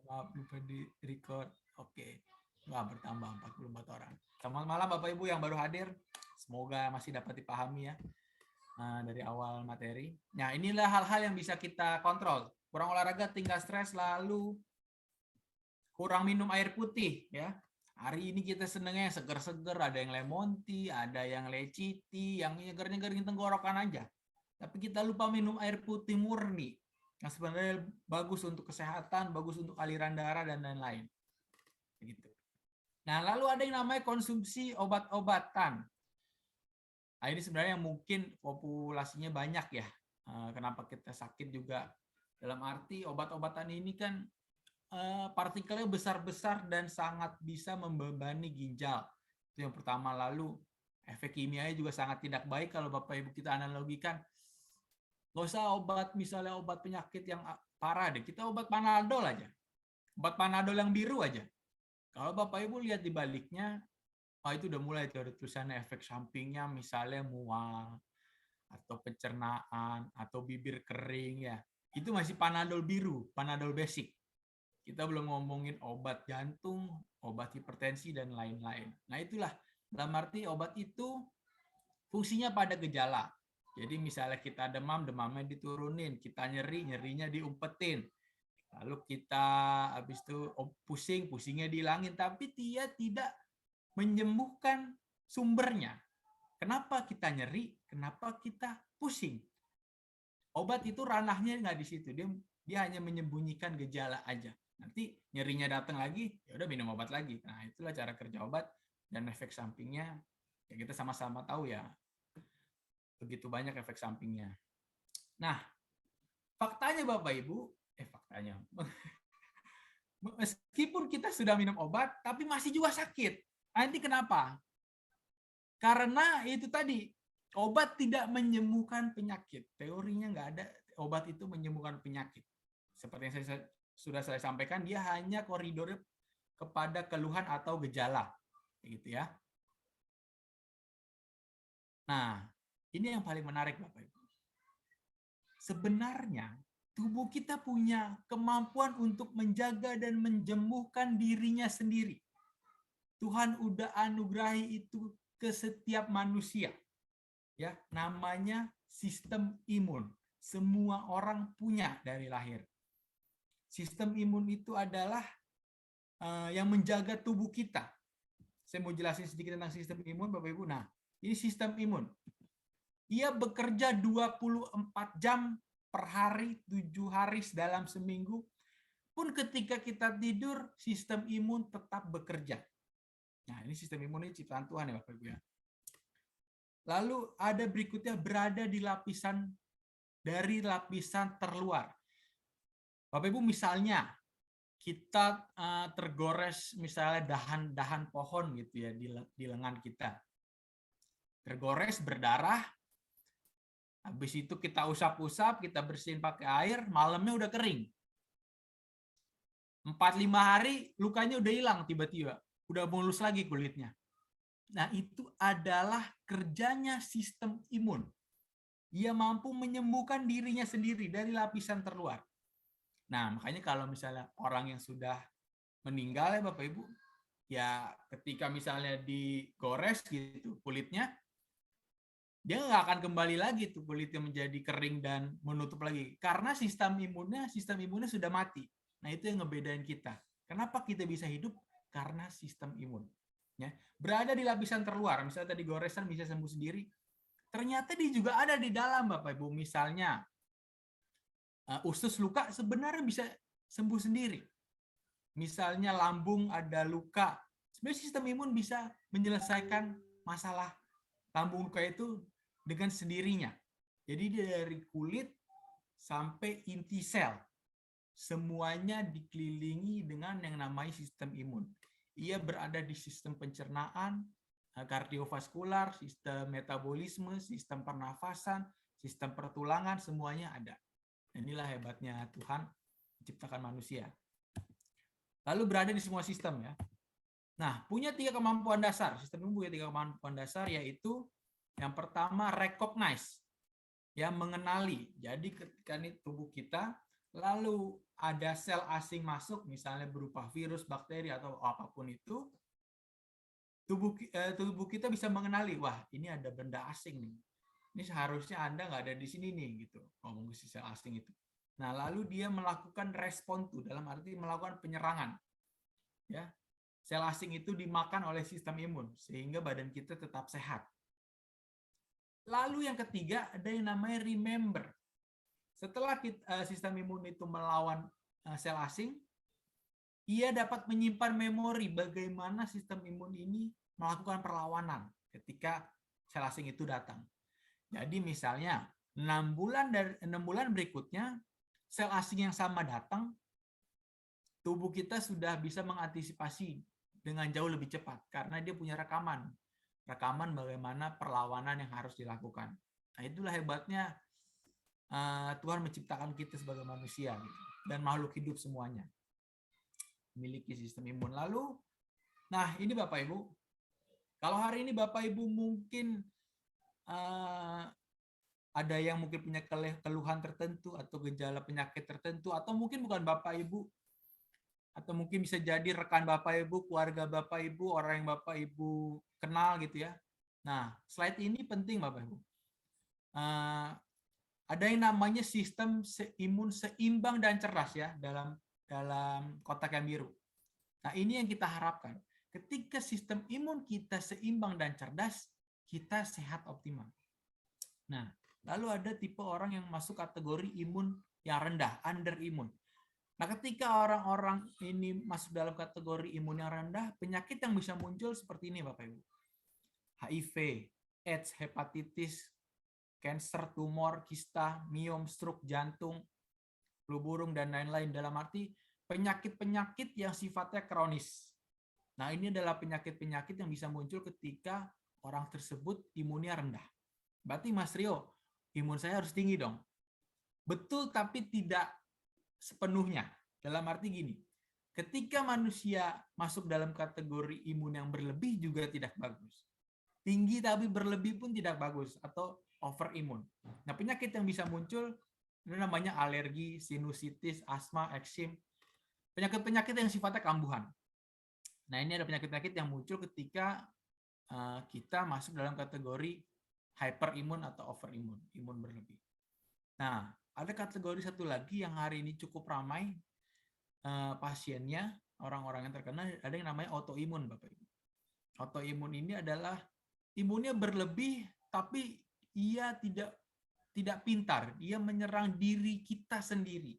Maaf, lupa di record. Oke. Wah, bertambah 44 orang. Selamat malam Bapak Ibu yang baru hadir. Semoga masih dapat dipahami ya dari awal materi. Nah, inilah hal-hal yang bisa kita kontrol. Kurang olahraga, tinggal stres, lalu kurang minum air putih ya. Hari ini kita senengnya seger-seger, ada yang lemon tea, ada yang leci tea, yang nyeger-nyegerin tenggorokan aja. Tapi kita lupa minum air putih murni. Yang sebenarnya bagus untuk kesehatan, bagus untuk aliran darah dan lain-lain. Begitu. Nah, lalu ada yang namanya konsumsi obat-obatan. Nah, ini sebenarnya mungkin populasinya banyak ya. Kenapa kita sakit juga? Dalam arti obat-obatan ini kan partikelnya besar-besar dan sangat bisa membebani ginjal. Itu yang pertama. Lalu efek kimianya juga sangat tidak baik kalau Bapak Ibu kita analogikan. Gak usah obat, misalnya obat penyakit yang parah deh. Kita obat Panadol aja. Obat Panadol yang biru aja. Kalau Bapak Ibu lihat di baliknya, itu udah mulai ada tulisannya efek sampingnya, misalnya mual, atau pencernaan, atau bibir kering ya. Itu masih Panadol biru, Panadol basic. Kita belum ngomongin obat jantung, obat hipertensi, dan lain-lain. Nah itulah, dalam arti obat itu fungsinya pada gejala. Jadi misalnya kita demam, demamnya diturunin, kita nyeri, nyerinya diumpetin. Lalu kita habis itu pusing, pusingnya dihilangin, tapi dia tidak menyembuhkan sumbernya. Kenapa kita nyeri? Kenapa kita pusing? Obat itu ranahnya nggak di situ. Dia hanya menyembunyikan gejala aja. Nanti nyerinya datang lagi, ya udah minum obat lagi. Nah, itulah cara kerja obat dan efek sampingnya. Ya kita sama-sama tahu ya. Begitu banyak efek sampingnya. Nah, faktanya Bapak Ibu, faktanya. Meskipun kita sudah minum obat, tapi masih juga sakit. Nanti kenapa? Karena itu tadi, obat tidak menyembuhkan penyakit. Teorinya nggak ada obat itu menyembuhkan penyakit. Seperti yang sudah saya sampaikan, dia hanya koridornya kepada keluhan atau gejala. Gitu ya. Nah, ini yang paling menarik Bapak Ibu. Sebenarnya tubuh kita punya kemampuan untuk menjaga dan menyembuhkan dirinya sendiri. Tuhan udah anugerahi itu ke setiap manusia. Ya, namanya sistem imun. Semua orang punya dari lahir. Sistem imun itu adalah yang menjaga tubuh kita. Saya mau jelasin sedikit tentang sistem imun Bapak Ibu. Nah, ini sistem imun. Ia bekerja 24 jam per hari, 7 hari dalam seminggu. Pun ketika kita tidur, sistem imun tetap bekerja. Nah, ini sistem imun ini ciptaan Tuhan ya Bapak Ibu ya. Lalu ada berikutnya berada di lapisan terluar. Bapak Ibu misalnya kita tergores misalnya dahan pohon gitu ya di lengan kita. Tergores berdarah. Habis itu kita usap-usap, kita bersihin pakai air, malamnya udah kering. 4-5 hari lukanya udah hilang tiba-tiba. Udah mulus lagi kulitnya. Nah, itu adalah kerjanya sistem imun. Ia mampu menyembuhkan dirinya sendiri dari lapisan terluar. Nah, makanya kalau misalnya orang yang sudah meninggal ya Bapak Ibu, ya ketika misalnya digores gitu kulitnya, dia nggak akan kembali lagi tuh kulitnya menjadi kering dan menutup lagi. Karena sistem imunnya sudah mati. Nah, itu yang ngebedain kita. Kenapa kita bisa hidup? Karena sistem imun. Ya, berada di lapisan terluar, misalnya tadi goresan bisa sembuh sendiri, ternyata dia juga ada di dalam Bapak Ibu. Misalnya usus luka sebenarnya bisa sembuh sendiri. Misalnya lambung ada luka, sebenarnya sistem imun bisa menyelesaikan masalah lambung luka itu dengan sendirinya. Jadi dari kulit sampai inti sel, semuanya dikelilingi dengan yang namanya sistem imun. Ia berada di sistem pencernaan, kardiovaskular, sistem metabolisme, sistem pernafasan, sistem pertulangan, semuanya ada. Inilah hebatnya Tuhan menciptakan manusia. Lalu berada di semua sistem ya. Nah, punya 3 kemampuan dasar. Sistem imun punya 3 kemampuan dasar, yaitu yang pertama recognize, ya mengenali. Jadi ketika ini tubuh kita lalu ada sel asing masuk, misalnya berupa virus, bakteri, atau apapun itu, tubuh kita bisa mengenali, wah ini ada benda asing nih. Ini seharusnya Anda nggak ada di sini nih, gitu. Ngomong si sel asing itu. Nah, lalu dia melakukan respon tuh, dalam arti melakukan penyerangan. Ya, sel asing itu dimakan oleh sistem imun sehingga badan kita tetap sehat. Lalu yang ketiga ada yang namanya remember. Setelah sistem imun itu melawan sel asing, ia dapat menyimpan memori bagaimana sistem imun ini melakukan perlawanan ketika sel asing itu datang. Jadi misalnya 6 bulan berikutnya sel asing yang sama datang, tubuh kita sudah bisa mengantisipasi dengan jauh lebih cepat karena dia punya rekaman bagaimana perlawanan yang harus dilakukan. Nah, itulah hebatnya Tuhan menciptakan kita sebagai manusia gitu, dan makhluk hidup semuanya memiliki sistem imun. Lalu, nah ini Bapak Ibu, kalau hari ini Bapak Ibu mungkin ada yang mungkin punya keluhan tertentu atau gejala penyakit tertentu, atau mungkin bukan Bapak Ibu, atau mungkin bisa jadi rekan Bapak Ibu, keluarga Bapak Ibu, orang yang Bapak Ibu kenal gitu ya. Nah, slide ini penting Bapak Ibu. Ada yang namanya sistem imun seimbang dan cerdas ya dalam kotak yang biru. Nah, ini yang kita harapkan. Ketika sistem imun kita seimbang dan cerdas, kita sehat optimal. Nah, lalu ada tipe orang yang masuk kategori imun yang rendah, under imun. Nah, ketika orang-orang ini masuk dalam kategori imun yang rendah, penyakit yang bisa muncul seperti ini Bapak Ibu. HIV, AIDS, hepatitis, kanker, tumor, kista, miom, stroke, jantung, flu burung, dan lain-lain. Dalam arti penyakit-penyakit yang sifatnya kronis. Nah, ini adalah penyakit-penyakit yang bisa muncul ketika orang tersebut imunnya rendah. Berarti Mas Rio, imun saya harus tinggi dong. Betul, tapi tidak sepenuhnya. Dalam arti gini, ketika manusia masuk dalam kategori imun yang berlebih juga tidak bagus. Tinggi tapi berlebih pun tidak bagus, atau overimun. Nah, penyakit yang bisa muncul itu namanya alergi, sinusitis, asma, eksim. Penyakit-penyakit yang sifatnya kambuhan. Nah, ini ada penyakit-penyakit yang muncul ketika kita masuk dalam kategori hyperimun atau overimun, imun berlebih. Nah, ada kategori satu lagi yang hari ini cukup ramai pasiennya, orang-orang yang terkena, ada yang namanya autoimun, Bapak Ibu. Autoimun ini adalah imunnya berlebih, tapi ia tidak pintar, dia menyerang diri kita sendiri.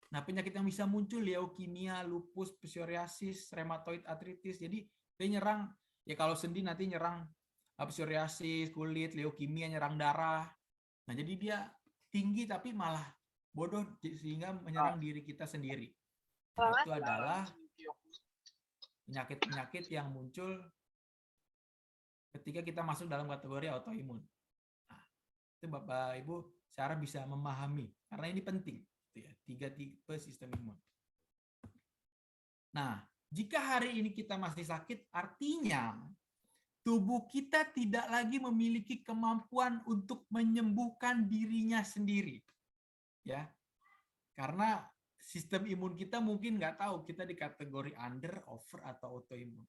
Nah, penyakit yang bisa muncul leukemia, lupus, psoriasis, rheumatoid arthritis. Jadi dia nyerang, ya kalau sendi nanti nyerang psoriasis, kulit, leukemia, nyerang darah. Nah, jadi dia tinggi tapi malah bodoh sehingga menyerang diri kita sendiri. Nah, itu adalah penyakit-penyakit yang muncul ketika kita masuk dalam kategori autoimun. Nah, itu Bapak Ibu secara bisa memahami karena ini penting. 3 tipe sistem imun. Nah, jika hari ini kita masih sakit, artinya tubuh kita tidak lagi memiliki kemampuan untuk menyembuhkan dirinya sendiri. Ya. Karena sistem imun kita mungkin nggak tahu kita di kategori under, over, atau autoimun.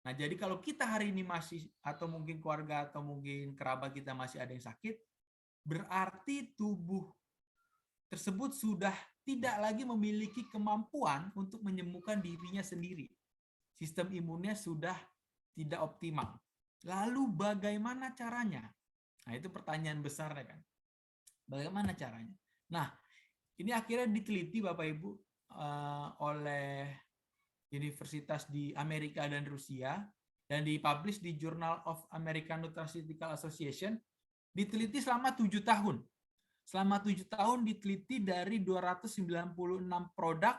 Nah, jadi kalau kita hari ini masih, atau mungkin keluarga atau mungkin kerabat kita masih ada yang sakit, berarti tubuh tersebut sudah tidak lagi memiliki kemampuan untuk menyembuhkan dirinya sendiri. Sistem imunnya sudah tidak optimal. Lalu bagaimana caranya? Nah, itu pertanyaan besar ya kan. Bagaimana caranya? Nah, ini akhirnya diteliti Bapak Ibu oleh universitas di Amerika dan Rusia dan dipublish di Journal of American Nutraceutical Association. Diteliti selama 7 tahun. Selama 7 tahun diteliti dari 296 produk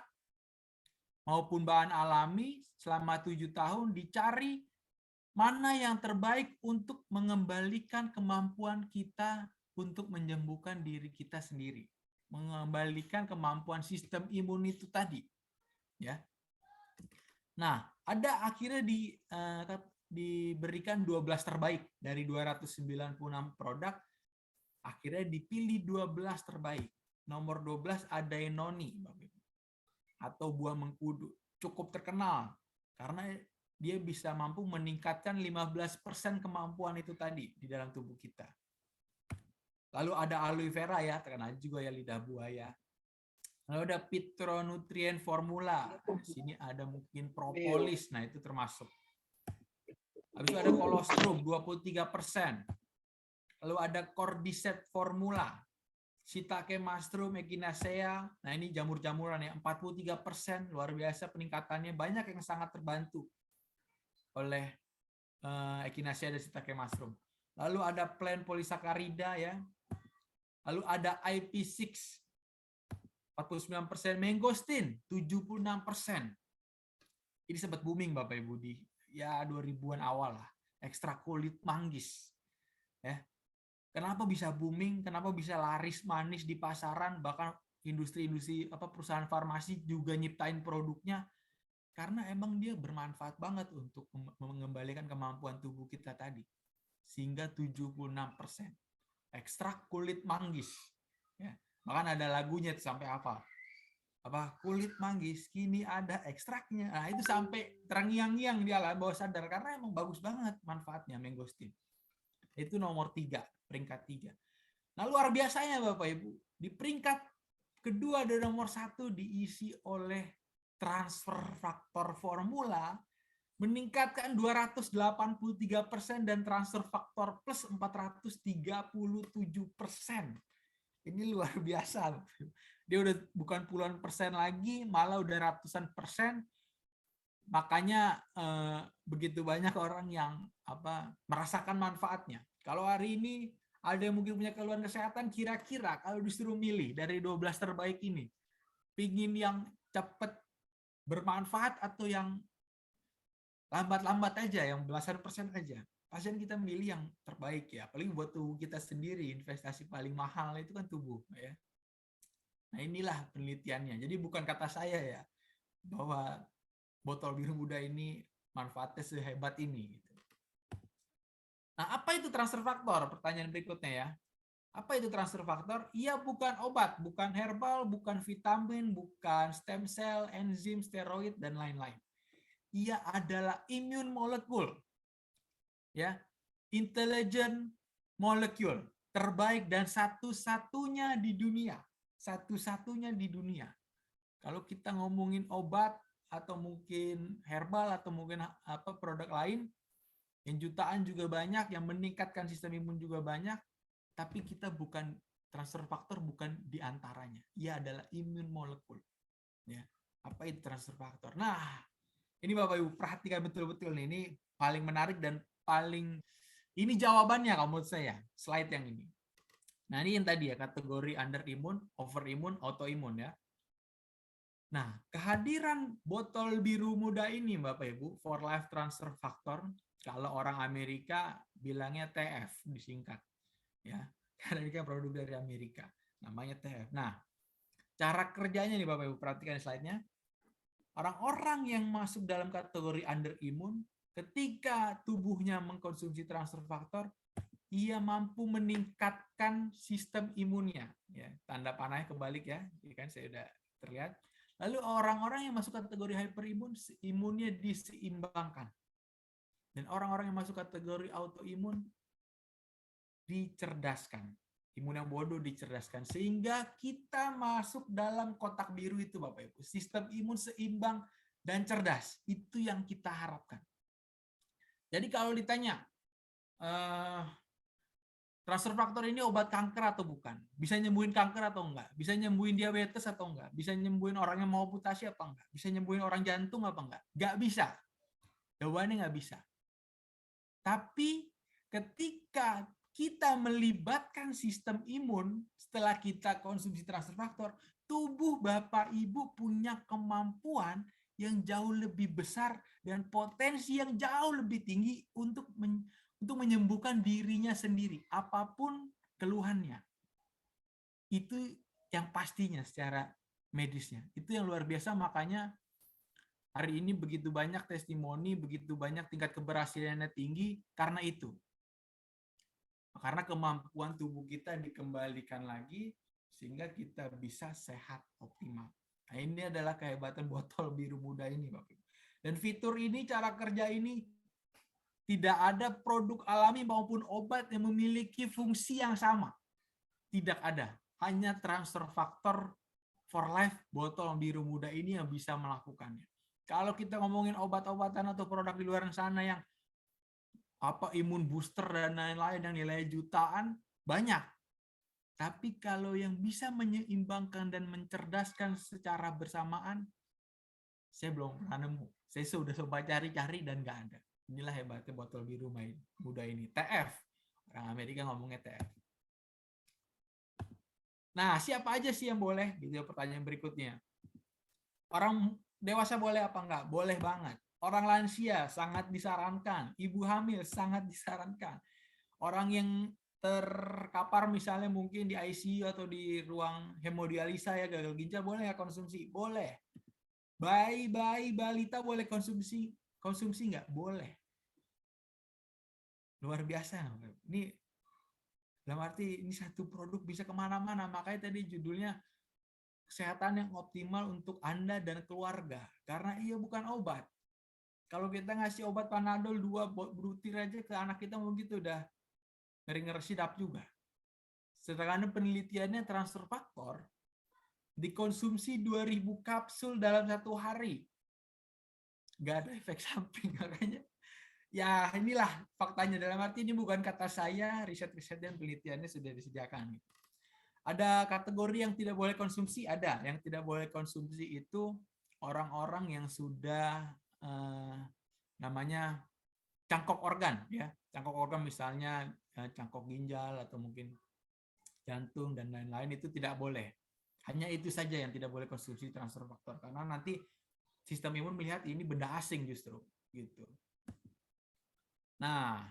maupun bahan alami. Selama 7 tahun dicari mana yang terbaik untuk mengembalikan kemampuan kita untuk menyembuhkan diri kita sendiri. Mengembalikan kemampuan sistem imun itu tadi. Ya. Nah, ada akhirnya diberikan 12 terbaik dari 296 produk. Akhirnya dipilih 12 terbaik. nomor 12 ada noni, atau buah mengkudu. Cukup terkenal karena dia bisa mampu meningkatkan 15% kemampuan itu tadi di dalam tubuh kita. Lalu ada aloe vera ya, terkenal juga ya, lidah buaya. Lalu ada phytonutrient formula. Di sini ada mungkin propolis, nah itu termasuk. Habis itu ada colostrum 23%. Lalu ada cordyceps formula, shiitake mushroom, echinacea. Nah ini jamur-jamuran ya, 43%, luar biasa peningkatannya. Banyak yang sangat terbantu oleh echinacea dan shiitake mushroom. Lalu ada plant polysaccharida ya. Lalu ada IP6 49%, mangosteen 76%. Ini sempat booming Bapak Ibu di ya 2000-an awal lah. Ekstra kulit manggis. Ya. Kenapa bisa booming? Kenapa bisa laris manis di pasaran? Bahkan industri-industri perusahaan farmasi juga nyiptain produknya karena emang dia bermanfaat banget untuk mengembalikan kemampuan tubuh kita tadi. Sehingga 76%. Ekstrak kulit manggis. Ya. Bahkan ada lagunya sampai apa kulit manggis kini ada ekstraknya. Nah itu sampai terngiang-ngiang di alam bawah sadar karena emang bagus banget manfaatnya mangosteen. Itu nomor 3, peringkat 3. Nah luar biasanya Bapak Ibu, di peringkat kedua dan nomor 1 diisi oleh transfer faktor formula meningkatkan 283% dan transfer faktor plus 437%. Ini luar biasa. Dia udah bukan puluhan persen lagi, malah udah ratusan persen. Makanya begitu banyak orang yang merasakan manfaatnya. Kalau hari ini ada yang mungkin punya keluhan kesehatan, kira-kira kalau disuruh milih dari 12 terbaik ini, pingin yang cepat bermanfaat atau yang lambat-lambat aja, yang belasan persen aja, pasien kita milih yang terbaik ya. Apalagi buat tubuh kita sendiri, investasi paling mahal itu kan tubuh ya. Nah inilah penelitiannya. Jadi bukan kata saya ya, bahwa botol biru muda ini manfaatnya sehebat ini. Nah apa itu transfer faktor? Pertanyaan berikutnya ya. Apa itu transfer faktor? Ia bukan obat, bukan herbal, bukan vitamin, bukan stem cell, enzim, steroid, dan lain-lain. Ia adalah immune molecule. Ya, intelligent molecule terbaik dan satu-satunya di dunia. Satu-satunya di dunia. Kalau kita ngomongin obat atau mungkin herbal atau mungkin produk lain, yang jutaan juga banyak, yang meningkatkan sistem imun juga banyak, tapi kita bukan transfer faktor, bukan diantaranya. Ia adalah immune molecule. Ya, apa itu transfer faktor? Nah, ini Bapak Ibu perhatikan betul-betul nih. Ini paling menarik dan paling ini jawabannya kalau menurut saya. Slide yang ini. Nah, ini yang tadi ya, kategori underimun, overimun, autoimun ya. Nah, kehadiran botol biru muda ini Bapak Ibu, for life transfer factor, kalau orang Amerika bilangnya TF disingkat. Ya, karena ini kan produk dari Amerika. Namanya TF. Nah, cara kerjanya nih Bapak Ibu, perhatikan slide-nya. Orang-orang yang masuk dalam kategori underimun, ketika tubuhnya mengkonsumsi transfer faktor, ia mampu meningkatkan sistem imunnya. Ya, tanda panahnya kebalik ya, kan saya sudah terlihat. Lalu orang-orang yang masuk kategori hyperimun, imunnya diseimbangkan. Dan orang-orang yang masuk kategori autoimun dicerdaskan. Imun yang bodoh dicerdaskan. Sehingga kita masuk dalam kotak biru itu Bapak Ibu. Sistem imun seimbang dan cerdas. Itu yang kita harapkan. Jadi kalau ditanya, transfer faktor ini obat kanker atau bukan? Bisa nyembuhin kanker atau enggak? Bisa nyembuhin diabetes atau enggak? Bisa nyembuhin orang yang mau amputasi apa enggak? Bisa nyembuhin orang jantung apa enggak? Enggak bisa. Jawabannya enggak bisa. Tapi ketika kita melibatkan sistem imun setelah kita konsumsi transfer faktor, tubuh Bapak Ibu punya kemampuan yang jauh lebih besar dan potensi yang jauh lebih tinggi untuk menyembuhkan dirinya sendiri, apapun keluhannya. Itu yang pastinya secara medisnya. Itu yang luar biasa, makanya hari ini begitu banyak testimoni, begitu banyak tingkat keberhasilannya tinggi karena itu. Karena kemampuan tubuh kita dikembalikan lagi sehingga kita bisa sehat optimal. Nah, ini adalah kehebatan botol biru muda ini, Bapak Ibu. Dan fitur ini, cara kerja ini, tidak ada produk alami maupun obat yang memiliki fungsi yang sama. Tidak ada. Hanya transfer faktor for life botol biru muda ini yang bisa melakukannya. Kalau kita ngomongin obat-obatan atau produk di luar sana yang imun booster dan lain-lain yang nilai jutaan, banyak. Tapi kalau yang bisa menyeimbangkan dan mencerdaskan secara bersamaan, saya belum pernah nemu. Saya sudah coba cari-cari dan nggak ada. Inilah hebatnya botol biru muda ini. TF. Orang Amerika ngomongnya TF. Nah, siapa aja sih yang boleh? Gitu pertanyaan berikutnya. Orang dewasa boleh apa enggak? Boleh banget. Orang lansia sangat disarankan. Ibu hamil sangat disarankan. Orang yang terkapar misalnya mungkin di ICU atau di ruang hemodialisa ya, gagal ginjal, boleh nggak konsumsi? Boleh. Bayi balita boleh konsumsi nggak? Boleh. Luar biasa. Ini dalam arti ini satu produk bisa kemana-mana. Makanya tadi judulnya kesehatan yang optimal untuk Anda dan keluarga. Karena iya bukan obat. Kalau kita ngasih obat Panadol 2 butir aja ke anak kita mungkin itu udah ngeri-ngeri sidap juga. Sedangkan penelitiannya transfer faktor dikonsumsi 2000 kapsul dalam 1 hari. Nggak ada efek samping, makanya ya inilah faktanya. Dalam arti ini bukan kata saya, riset-riset dan penelitiannya sudah disediakan. Ada kategori yang tidak boleh konsumsi, ada. Yang tidak boleh konsumsi itu orang-orang yang sudah namanya cangkok organ, ya. Cangkok organ misalnya cangkok ginjal atau mungkin jantung dan lain-lain itu tidak boleh. Hanya itu saja yang tidak boleh konsumsi transfer faktor, karena nanti sistem imun melihat ini benda asing justru, gitu. Nah,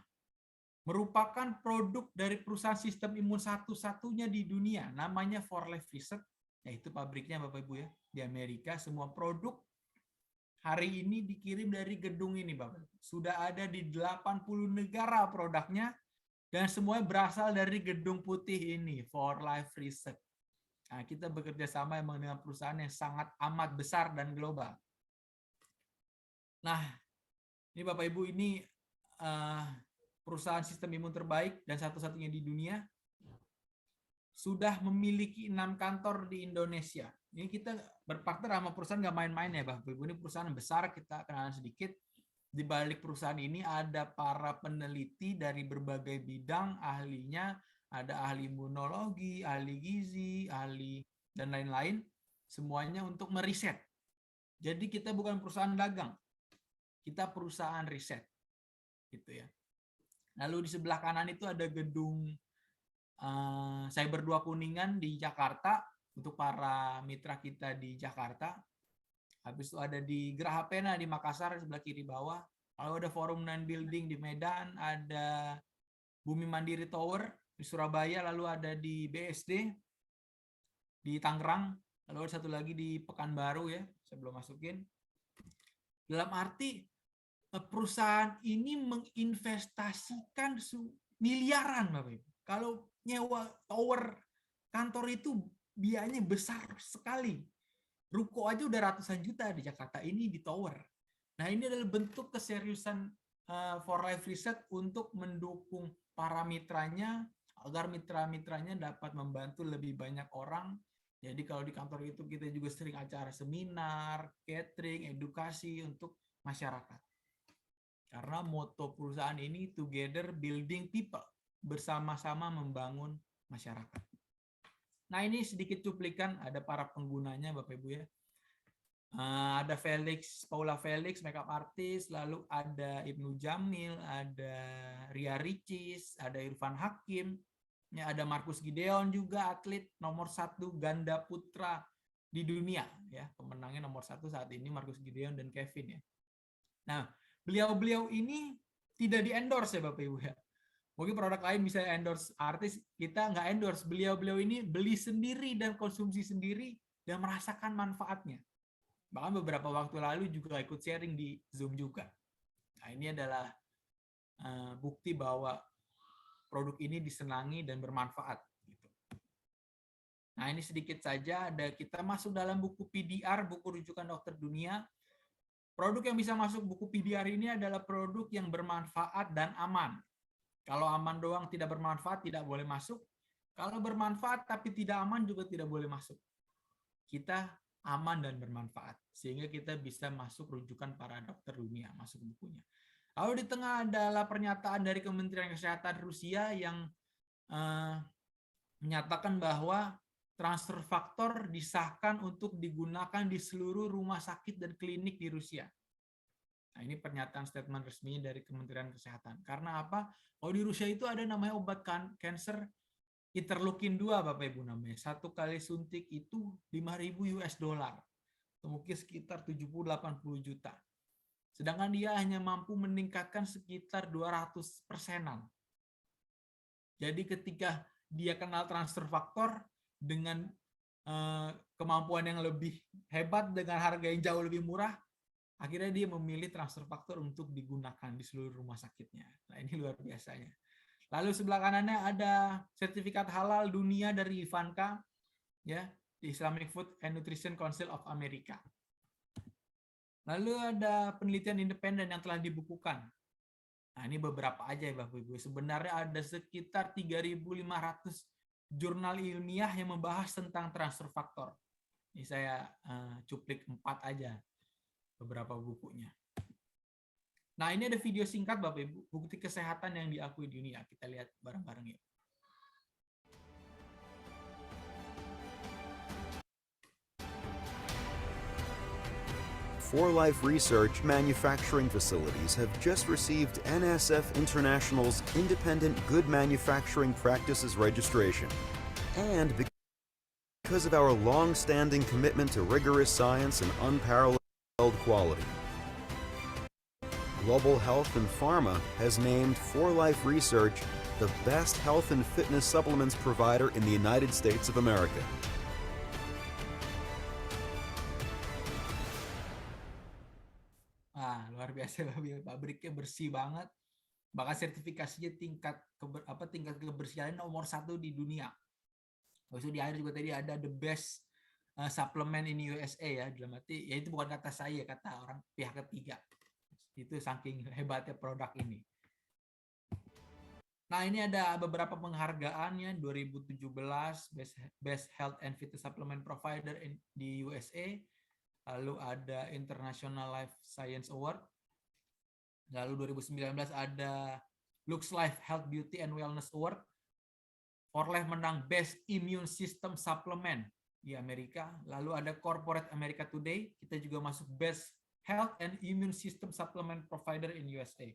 merupakan produk dari perusahaan sistem imun satu-satunya di dunia, namanya For Life Research, yaitu pabriknya Bapak Ibu ya, di Amerika. Semua produk hari ini dikirim dari gedung ini Bapak. Sudah ada di 80 negara produknya, dan semuanya berasal dari gedung putih ini, For Life Research. Nah, kita bekerja sama emang dengan perusahaan yang sangat amat besar dan global. Nah, ini Bapak Ibu, ini perusahaan sistem imun terbaik dan satu-satunya di dunia, sudah memiliki 6 kantor di Indonesia. Ini kita berpartner sama perusahaan nggak main-main ya Bapak Ibu. Ini perusahaan besar, kita kenalan sedikit. Di balik perusahaan ini ada para peneliti dari berbagai bidang, ahlinya ada ahli imunologi, ahli gizi, ahli dan lain-lain, semuanya untuk meriset. Jadi kita bukan perusahaan dagang, kita perusahaan riset, gitu ya. Lalu di sebelah kanan itu ada gedung Cyber 2 Kuningan di Jakarta untuk para mitra kita di Jakarta. Habis itu ada di Geraha Pena di Makassar sebelah kiri bawah. Lalu ada Forum 9 Building di Medan, ada Bumi Mandiri Tower di Surabaya, lalu ada di BSD di Tangerang, lalu ada satu lagi di Pekanbaru ya, saya belum masukin. Dalam arti perusahaan ini menginvestasikan miliaran Bapak Ibu. Kalau nyewa tower kantor itu biayanya besar sekali. Ruko aja udah ratusan juta di Jakarta, ini di tower. Nah, ini adalah bentuk keseriusan For Life Research untuk mendukung para mitranya agar mitra-mitranya dapat membantu lebih banyak orang. Jadi kalau di kantor itu kita juga sering acara seminar, catering, edukasi untuk masyarakat. Karena moto perusahaan ini together building people, bersama-sama membangun masyarakat. Nah, ini sedikit cuplikan, ada para penggunanya Bapak Ibu ya. Ada Paula Felix, makeup artist, lalu ada Ibnu Jamil, ada Ria Ricis, ada Irfan Hakim, ya, ada Marcus Gideon juga, atlet nomor 1 ganda putra di dunia ya, pemenangnya nomor 1 saat ini Marcus Gideon dan Kevin ya. Nah, beliau-beliau ini tidak di-endorse ya Bapak Ibu ya. Mungkin produk lain bisa endorse artis, kita nggak endorse. Beliau-beliau ini beli sendiri dan konsumsi sendiri dan merasakan manfaatnya. Bahkan beberapa waktu lalu juga ikut sharing di Zoom juga. Nah, ini adalah bukti bahwa produk ini disenangi dan bermanfaat. Nah, ini sedikit saja, ada kita masuk dalam buku PDR, buku rujukan dokter dunia. Produk yang bisa masuk buku PDR ini adalah produk yang bermanfaat dan aman. Kalau aman doang tidak bermanfaat, tidak boleh masuk. Kalau bermanfaat tapi tidak aman juga tidak boleh masuk. Kita aman dan bermanfaat, sehingga kita bisa masuk rujukan para dokter dunia, masuk bukunya. Lalu di tengah adalah pernyataan dari Kementerian Kesehatan Rusia yang menyatakan bahwa transfer faktor disahkan untuk digunakan di seluruh rumah sakit dan klinik di Rusia. Nah, ini pernyataan statement resmi dari Kementerian Kesehatan. Karena apa? Oh, di Rusia itu ada namanya obat kanker interleukin 2, Bapak Ibu namanya. Satu kali suntik itu 5.000 US dollar. Mungkin sekitar 70-80 juta. Sedangkan dia hanya mampu meningkatkan sekitar 200%-an. Jadi ketika dia kenal transfer faktor dengan kemampuan yang lebih hebat dengan harga yang jauh lebih murah, akhirnya dia memilih transfer faktor untuk digunakan di seluruh rumah sakitnya. Nah, ini luar biasanya. Lalu sebelah kanannya ada sertifikat halal dunia dari Ivanka, ya, di Islamic Food and Nutrition Council of America. Lalu ada penelitian independen yang telah dibukukan. Nah, ini beberapa aja ya Bapak Ibu. Sebenarnya ada sekitar 3.500 jurnal ilmiah yang membahas tentang transfer faktor. Ini saya cuplik 4 aja beberapa bukunya. Nah, ini ada video singkat Bapak Ibu, bukti kesehatan yang diakui di dunia. Kita lihat bareng-bareng yuk. For Life Research manufacturing facilities have just received NSF International's Independent Good Manufacturing Practices registration. And because of our long-standing commitment to rigorous science and unparalleled quality, Global Health and Pharma has named For Life Research the best health and fitness supplements provider in the United States of America. Luar biasa, pabriknya bersih banget, bahkan sertifikasinya tingkat kebersihannya nomor 1 di dunia. Terus di akhir juga tadi ada the best supplement in USA ya, dalam arti ya itu bukan kata saya, kata orang pihak ketiga. Itu saking hebatnya produk ini. Nah, ini ada beberapa penghargaannya. 2017 Best Health and Fitness Supplement Provider di USA. Lalu ada International Life Science Award. Lalu 2019 ada Lux Life Health Beauty and Wellness Award. For Life menang Best Immune System Supplement di Amerika. Lalu ada Corporate America Today. Kita juga masuk Best Health and Immune System Supplement Provider in USA.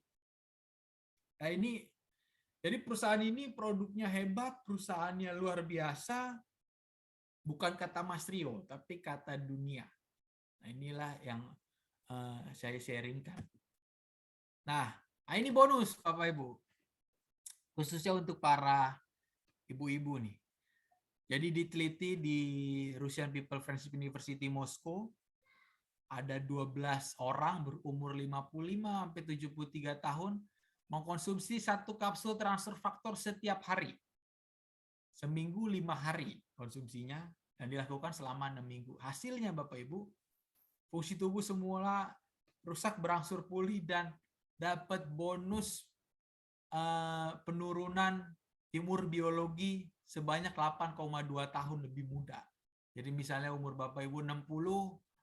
Nah, ini jadi perusahaan ini produknya hebat, perusahaannya luar biasa. Bukan kata Mas Rio, tapi kata dunia. Nah, inilah yang saya sharingkan. Nah, ini bonus Bapak Ibu. Khususnya untuk para ibu-ibu nih. Jadi diteliti di Russian People Friendship University Moskow, ada 12 orang berumur 55 sampai 73 tahun mengkonsumsi 1 kapsul transfer faktor setiap hari. Seminggu 5 hari konsumsinya dan dilakukan selama 6 minggu. Hasilnya Bapak Ibu, fungsi tubuh semula rusak berangsur pulih dan dapat bonus penurunan umur biologi sebanyak 8,2 tahun lebih muda. Jadi misalnya umur Bapak Ibu 60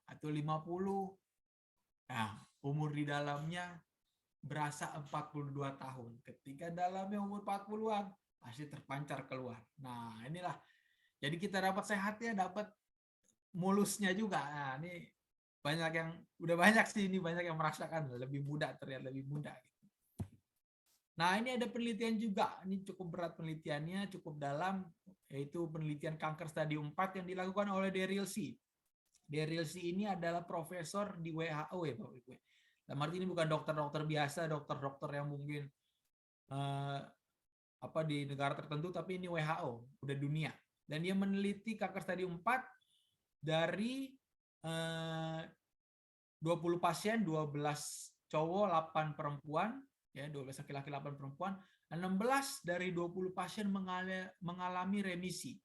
atau 50, nah umur di dalamnya berasa 42 tahun. Ketika dalamnya umur 40-an, pasti terpancar keluar. Nah, inilah. Jadi kita dapat sehatnya, dapat mulusnya juga. Nah, ini banyak yang, udah banyak sih ini, banyak yang merasakan lebih muda, terlihat lebih muda. Nah, ini ada penelitian juga. Ini cukup berat penelitiannya, cukup dalam, yaitu penelitian kanker stadium 4 yang dilakukan oleh Daryl C. Daryl C ini adalah profesor di WHO ya Pak Ibu. Dalam arti ini bukan dokter-dokter biasa, dokter-dokter yang mungkin di negara tertentu, tapi ini WHO, udah dunia. Dan dia meneliti kanker stadium 4 dari 20 pasien, 12 cowok, 8 perempuan, ya 12 laki-laki, 8 perempuan, 16 dari 20 pasien mengalami remisi.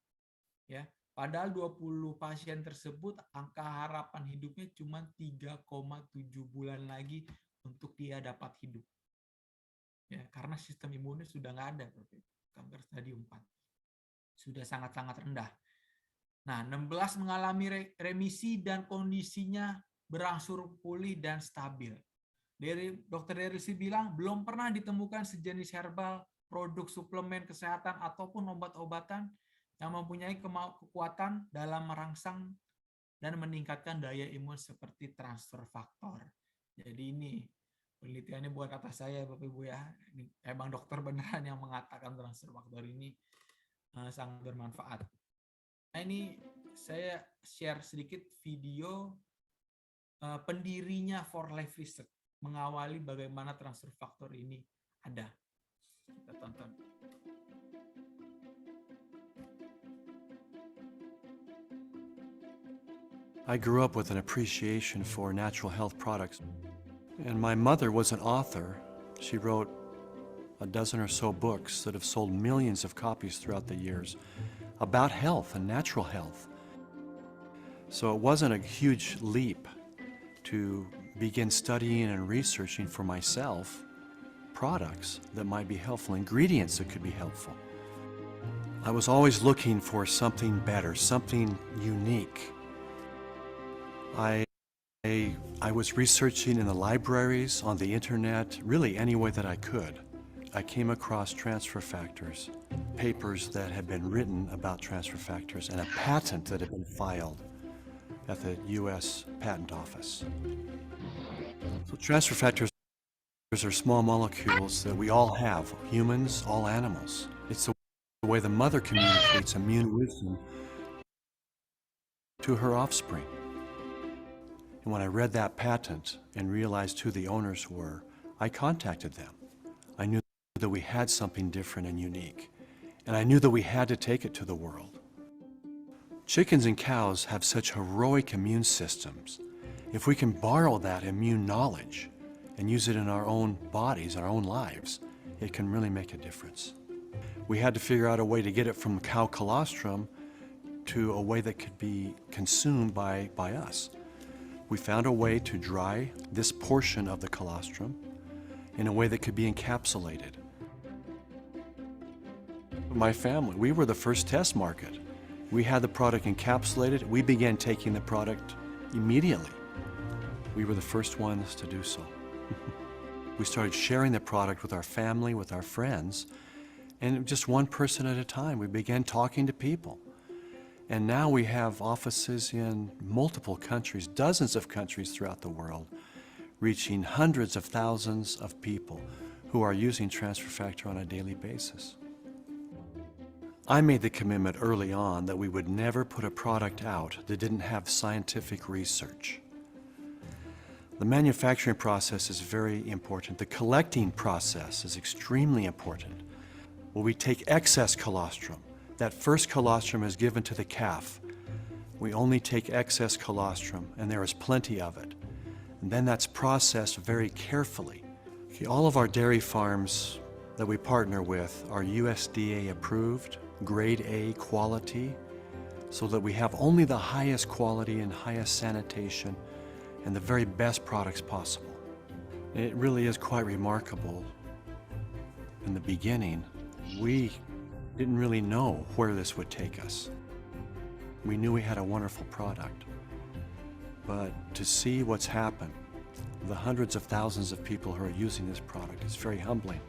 Ya, Padahal 20 pasien tersebut angka harapan hidupnya cuma 3,7 bulan lagi untuk dia dapat hidup. Ya, karena sistem imunnya sudah nggak ada, kanker stadium 4. Sudah sangat-sangat rendah. Nah, 16 mengalami remisi dan kondisinya berangsur pulih dan stabil. Dokter Derisi bilang belum pernah ditemukan sejenis herbal, produk suplemen kesehatan ataupun obat-obatan yang mempunyai kekuatan dalam merangsang dan meningkatkan daya imun seperti transfer faktor. Jadi ini penelitiannya bukan kata saya, Bapak Ibu ya. Ini emang dokter beneran yang mengatakan transfer faktor ini sangat bermanfaat. Nah, ini saya share sedikit video pendirinya For Life Research mengawali bagaimana transfer faktor ini ada. Kita tonton. I grew up with an appreciation for natural health products. And my mother was an author. She wrote a dozen or so books that have sold millions of copies throughout the years about health and natural health. So it wasn't a huge leap to begin studying and researching for myself products that might be helpful, ingredients that could be helpful. I was always looking for something better, something unique. I was researching in the libraries, on the internet, really any way that I could. I came across transfer factors, papers that had been written about transfer factors, and a patent that had been filed at the U.S. Patent Office. So transfer factors are small molecules that we all have, humans, all animals. It's the way the mother communicates immune wisdom to her offspring. And when I read that patent and realized who the owners were, I contacted them. I knew that we had something different and unique, and I knew that we had to take it to the world. Chickens and cows have such heroic immune systems. If we can borrow that immune knowledge and use it in our own bodies, our own lives, it can really make a difference. We had to figure out a way to get it from cow colostrum to a way that could be consumed by us. We found a way to dry this portion of the colostrum in a way that could be encapsulated. My family, we were the first test market. We had the product encapsulated. We began taking the product immediately. We were the first ones to do so. We started sharing the product with our family, with our friends, and just one person at a time. We began talking to people. And now we have offices in multiple countries, dozens of countries throughout the world, reaching hundreds of thousands of people who are using transfer factor on a daily basis. I made the commitment early on that we would never put a product out that didn't have scientific research. The manufacturing process is very important. The collecting process is extremely important. Well, we take excess colostrum. That first colostrum is given to the calf. We only take excess colostrum, and there is plenty of it. And then that's processed very carefully. Okay, all of our dairy farms that we partner with are USDA approved, grade A quality, so that we have only the highest quality and highest sanitation and the very best products possible. It really is quite remarkable. In the beginning, we didn't really know where this would take us. We knew we had a wonderful product, but to see what's happened, the hundreds of thousands of people who are using this product, is very humbling.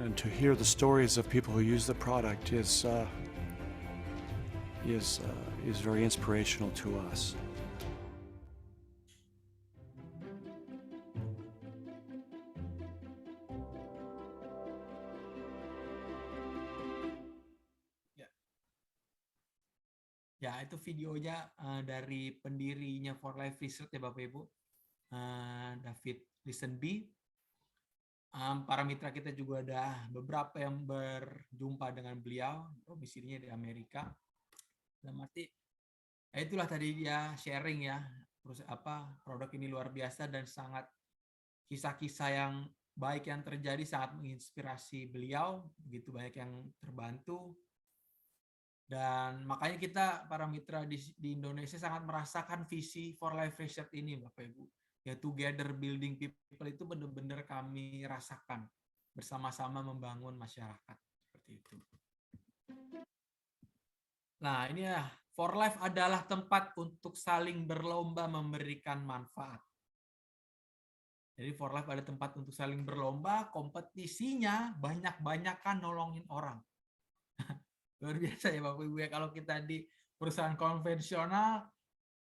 And to hear the stories of people who use the product is very inspirational to us. Ya, itu videonya dari pendirinya For Life Research ya Bapak Ibu, David Lisenby. Para mitra kita juga ada beberapa yang berjumpa dengan beliau, domisilinya di Amerika. Dalam arti, ya itulah tadi dia sharing ya, terus produk ini luar biasa dan sangat kisah-kisah yang baik yang terjadi sangat menginspirasi beliau, begitu banyak yang terbantu. Dan makanya kita para mitra di Indonesia sangat merasakan visi For Life Research ini, Bapak Ibu. Ya, together building people itu benar-benar kami rasakan bersama-sama membangun masyarakat seperti itu. Nah, ini ya, For Life adalah tempat untuk saling berlomba memberikan manfaat. Jadi For Life ada tempat untuk saling berlomba, kompetisinya banyak-banyakan nolongin orang. Luar biasa ya Bapak Ibu ya, kalau kita di perusahaan konvensional,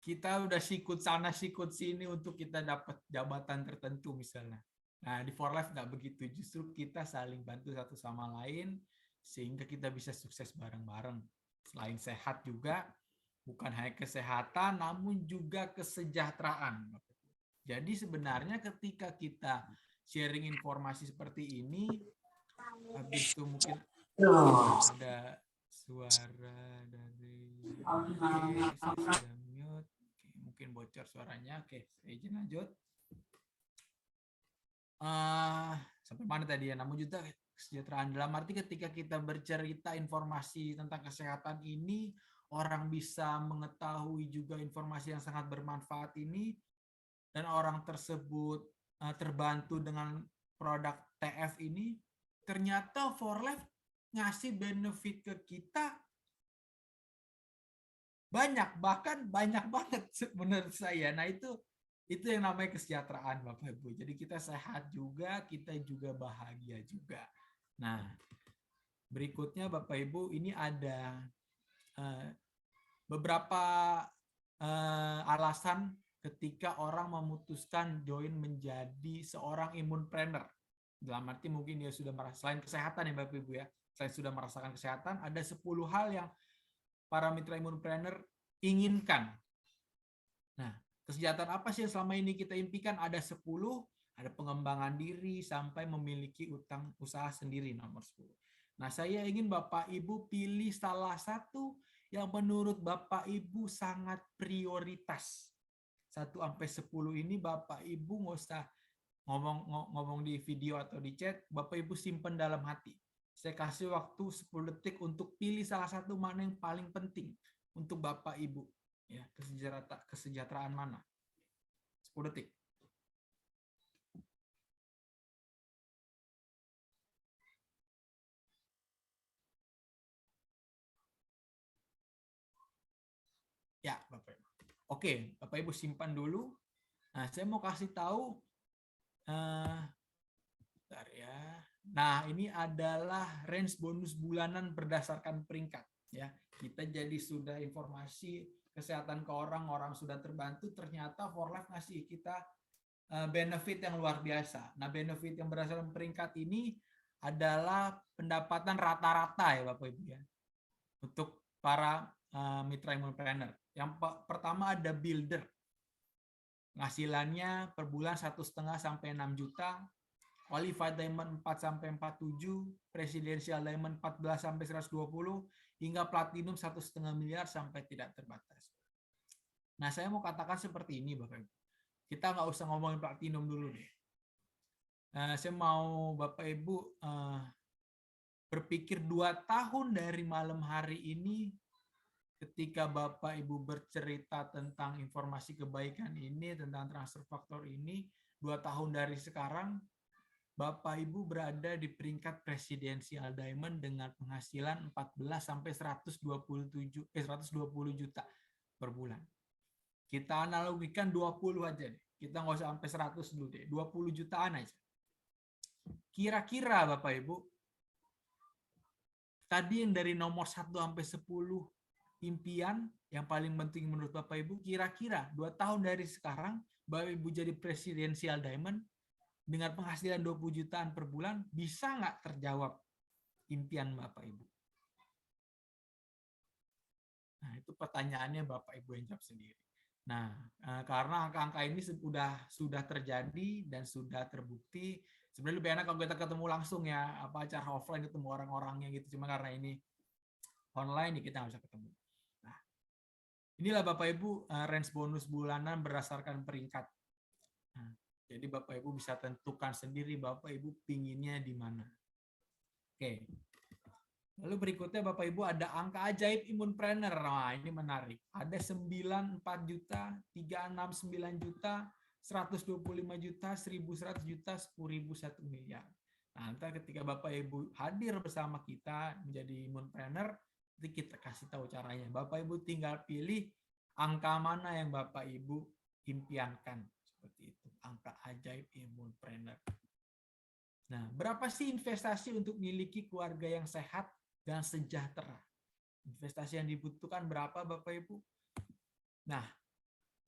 kita udah sikut sana sikut sini untuk kita dapat jabatan tertentu misalnya. Nah di For Life nggak begitu, justru kita saling bantu satu sama lain sehingga kita bisa sukses bareng-bareng. Selain sehat juga, bukan hanya kesehatan namun juga kesejahteraan. Jadi sebenarnya ketika kita sharing informasi seperti ini, habis itu mungkin ada suara dari saya sudah mute. Oke, mungkin bocor suaranya. Oke, saya izin lanjut. Sampai mana tadi ya? Namun juga kesejahteraan dalam arti ketika kita bercerita informasi tentang kesehatan ini, orang bisa mengetahui juga informasi yang sangat bermanfaat ini, dan orang tersebut terbantu dengan produk TF ini, ternyata For Life ngasih benefit ke kita banyak, bahkan banyak banget menurut saya. Nah itu yang namanya kesejahteraan Bapak Ibu. Jadi kita sehat juga, kita juga bahagia juga. Nah berikutnya Bapak Ibu, ini ada beberapa alasan ketika orang memutuskan join menjadi seorang imunpreneur. Dalam arti mungkin dia sudah selain kesehatan ya Bapak Ibu ya, selain sudah merasakan kesehatan, ada 10 hal yang para mitra imunpreneur inginkan. Nah, kesejahteraan apa sih yang selama ini kita impikan? Ada 10, ada pengembangan diri sampai memiliki utang usaha sendiri nomor 10. Nah, saya ingin Bapak Ibu pilih salah satu yang menurut Bapak Ibu sangat prioritas. 1-10 ini Bapak Ibu nggak usah ngomong di video atau di chat, Bapak Ibu simpen dalam hati. Saya kasih waktu 10 detik untuk pilih salah satu mana yang paling penting untuk Bapak Ibu. Ya, kesejahteraan mana? 10 detik. Ya, Bapak Ibu. Oke, Bapak Ibu simpan dulu. Nah, saya mau kasih tahu. Bentar ya. Nah, ini adalah range bonus bulanan berdasarkan peringkat. Ya, kita jadi sudah informasi kesehatan ke orang sudah terbantu. Ternyata For Life ngasih kita benefit yang luar biasa. Nah, benefit yang berdasarkan peringkat ini adalah pendapatan rata-rata ya Bapak Ibu ya. Untuk para mitra imunpreneur. Yang pertama ada builder. Penghasilannya per bulan 1,5 sampai 6 juta. Qualified Diamond 4 sampai 47, Presidential Diamond 14 sampai 120, hingga Platinum 1,5 miliar sampai tidak terbatas. Nah, saya mau katakan seperti ini, Bapak Ibu. Kita nggak usah ngomongin Platinum dulu deh. Saya mau Bapak Ibu berpikir 2 tahun dari malam hari ini, ketika Bapak Ibu bercerita tentang informasi kebaikan ini, tentang transfer faktor ini, 2 tahun dari sekarang, Bapak Ibu berada di peringkat Presidential Diamond dengan penghasilan 14 sampai 120 juta per bulan. Kita analogikan 20 aja deh. Kita nggak usah sampai 100 dulu deh. 20 jutaan aja. Kira-kira Bapak Ibu, tadi yang dari nomor 1 sampai 10 impian yang paling penting menurut Bapak Ibu, kira-kira 2 tahun dari sekarang Bapak Ibu jadi Presidential Diamond dengan penghasilan 20 jutaan per bulan, bisa nggak terjawab impian Bapak Ibu? Nah, itu pertanyaannya Bapak Ibu yang jawab sendiri. Nah, karena angka-angka ini sudah terjadi dan sudah terbukti. Sebenarnya lebih enak kalau kita ketemu langsung ya, apa acara offline ketemu orang-orangnya gitu. Cuma karena ini online, ya kita nggak bisa ketemu. Nah, inilah Bapak Ibu range bonus bulanan berdasarkan peringkat. Nah, Jadi Bapak Ibu bisa tentukan sendiri Bapak Ibu pinginnya di mana. Oke. Lalu berikutnya Bapak Ibu ada angka ajaib Imunpreneur. Nah, ini menarik. Ada 94 juta, 369 juta, 125 juta, 1.100 juta, 10.000, 1 miliar. Nah, nanti ketika Bapak Ibu hadir bersama kita menjadi Imunpreneur, nanti kita kasih tahu caranya. Bapak Ibu tinggal pilih angka mana yang Bapak Ibu impiankan. Seperti itu, angka ajaib Imunpreneur. Nah, berapa sih investasi untuk memiliki keluarga yang sehat dan sejahtera? Investasi yang dibutuhkan berapa Bapak Ibu? Nah,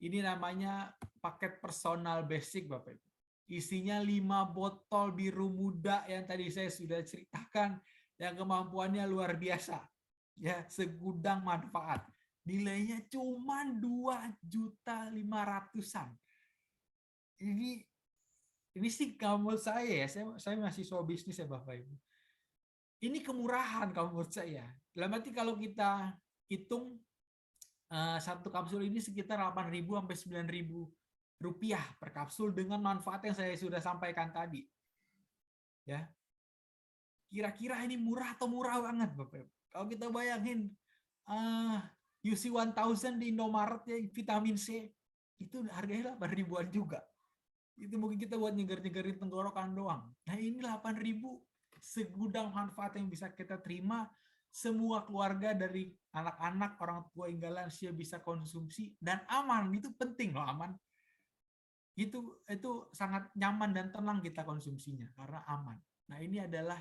ini namanya paket personal basic Bapak Ibu. Isinya 5 botol biru muda yang tadi saya sudah ceritakan, yang kemampuannya luar biasa. Ya, segudang manfaat. Nilainya cuma 2.500.000-an. Ini sih kamu saya ya, saya mahasiswa bisnis ya Bapak Ibu. Ini kemurahan kalau menurut saya. Dalam arti kalau kita hitung satu kapsul ini sekitar 8.000 sampai 9.000 rupiah per kapsul dengan manfaat yang saya sudah sampaikan tadi. Ya, kira-kira ini murah atau murah banget Bapak Ibu? Kalau kita bayangin UC 1000 di Indomaret ya, vitamin C itu harganya 8.000-an juga. Itu mungkin kita buat nyegar-nyegarin tenggorokan doang. Nah ini 8.000 segudang manfaat yang bisa kita terima. Semua keluarga dari anak-anak, orang tua hingga lansia bisa konsumsi dan aman. Itu penting loh, aman. Itu sangat nyaman dan tenang kita konsumsinya karena aman. Nah ini adalah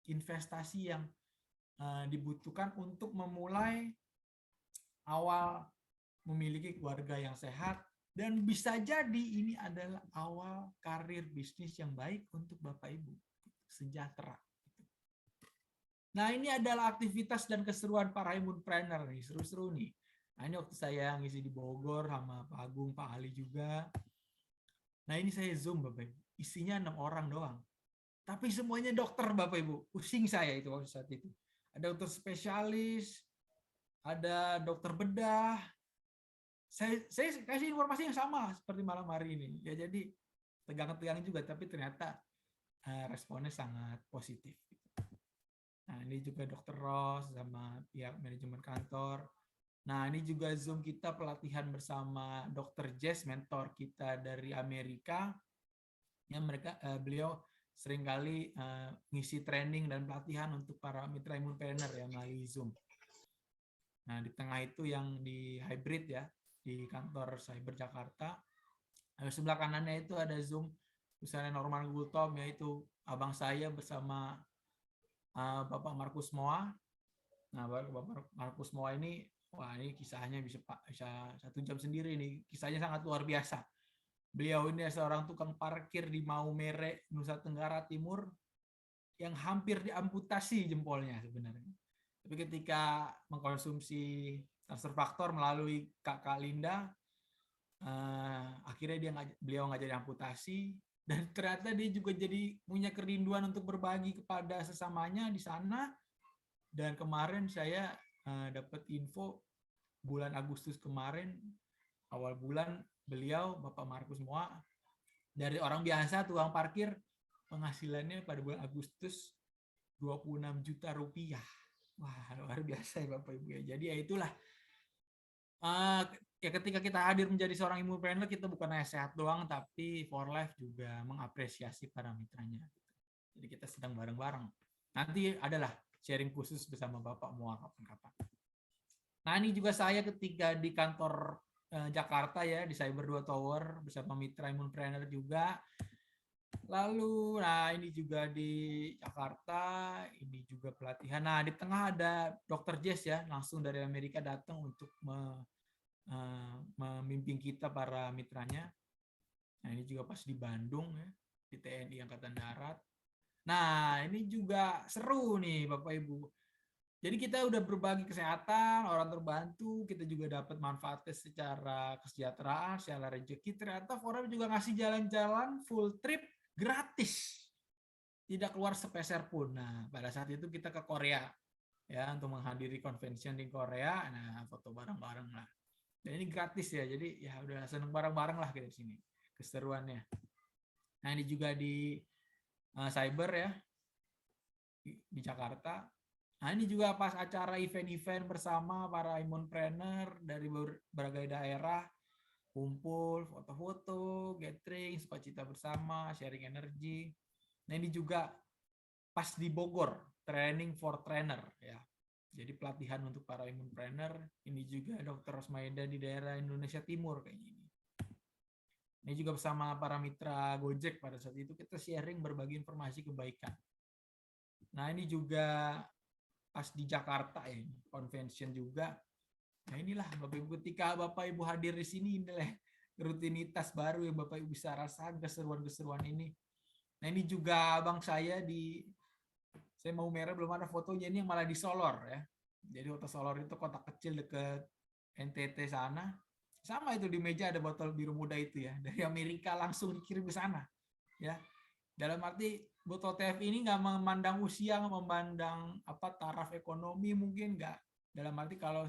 investasi yang dibutuhkan untuk memulai awal memiliki keluarga yang sehat. Dan bisa jadi ini adalah awal karir bisnis yang baik untuk Bapak Ibu. Sejahtera. Nah ini adalah aktivitas dan keseruan para Imunpreneur nih. Seru-seru nih. Nah ini waktu saya ngisi di Bogor sama Pak Agung, Pak Ali juga. Nah ini saya Zoom Bapak Ibu. Isinya 6 orang doang. Tapi semuanya dokter Bapak Ibu. Pusing saya itu waktu saat itu. Ada dokter spesialis. Ada dokter bedah. Saya kasih informasi yang sama seperti malam hari ini. Ya jadi tegang-tegang juga, tapi ternyata responnya sangat positif. Nah ini juga Dr. Ross sama pihak manajemen kantor. Nah ini juga Zoom kita pelatihan bersama Dr. Jess, mentor kita dari Amerika. Ya beliau seringkali ngisi training dan pelatihan untuk para mitra Imunpreneur ya melalui Zoom. Nah di tengah itu yang di hybrid ya, di kantor Cyber Jakarta. Sebelah kanannya itu ada Zoom misalnya Norman Gultom, yaitu abang saya bersama Bapak Markus Moa. Nah, Bapak Markus Moa ini, wah ini kisahnya bisa 1 jam sendiri nih. Kisahnya sangat luar biasa. Beliau ini seorang tukang parkir di Maumere, Nusa Tenggara Timur, yang hampir diamputasi jempolnya sebenarnya. Tapi ketika mengkonsumsi transfer faktor melalui Kakak Linda, akhirnya beliau nggak jadi amputasi, dan ternyata dia juga jadi punya kerinduan untuk berbagi kepada sesamanya di sana. Dan kemarin saya dapat info bulan Agustus kemarin, awal bulan, beliau Bapak Markus Moa dari orang biasa tukang parkir, penghasilannya pada bulan Agustus 26 juta rupiah. Wah, luar biasa ya Bapak Ibu ya. Jadi ya itulah, ya ketika kita hadir menjadi seorang Imunpreneur, kita bukan hanya sehat doang, tapi for life juga mengapresiasi para mitranya. Jadi kita sedang bareng-bareng. Nanti adalah sharing khusus bersama Bapak Moa kapan-kapan. Nah ini juga saya ketika di kantor Jakarta ya, di Cyber 2 Tower bersama mitra Imunpreneur juga. Lalu, nah ini juga di Jakarta, ini juga pelatihan. Nah di tengah ada Dr. Jess ya, langsung dari Amerika datang untuk memimpin kita para mitranya. Nah ini juga pas di Bandung ya, di TNI Angkatan Darat. Nah ini juga seru nih Bapak Ibu. Jadi kita udah berbagi kesehatan, orang terbantu, kita juga dapat manfaatnya secara kesejahteraan, secara rezeki. Ternyata Forum juga ngasih jalan-jalan full trip gratis, tidak keluar sepeser pun. Nah pada saat itu kita ke Korea ya untuk menghadiri convention di Korea. Nah foto bareng-bareng lah. Dan ini gratis ya, jadi ya udah seneng bareng-bareng lah kita di sini keseruannya. Nah, ini juga di Cyber ya, di Jakarta. Nah, ini juga pas acara event-event bersama para imunpreneur dari berbagai daerah, kumpul, foto-foto, gathering, sukacita bersama, sharing energi. Nah, ini juga pas di Bogor, training for trainer ya. Jadi pelatihan untuk para imunpreneur. Ini juga Dr. Rosmaida di daerah Indonesia Timur kayak gini. Ini juga bersama para mitra Gojek pada saat itu kita sharing berbagi informasi kebaikan. Nah, ini juga pas di Jakarta ya, convention juga. Nah, inilah Bapak Ibu, ketika Bapak Ibu hadir di sini, inilah rutinitas baru yang Bapak Ibu bisa rasakan, keseruan-keseruan ini. Nah, ini juga abang saya saya mau merah belum ada fotonya, ini yang malah di Solor ya. Jadi kota Solor itu kota kecil dekat NTT sana. Sama itu di meja ada botol biru muda itu ya, dari Amerika langsung dikirim ke sana. Ya. Dalam arti botol TF ini nggak memandang usia, nggak memandang taraf ekonomi, mungkin nggak. Dalam arti kalau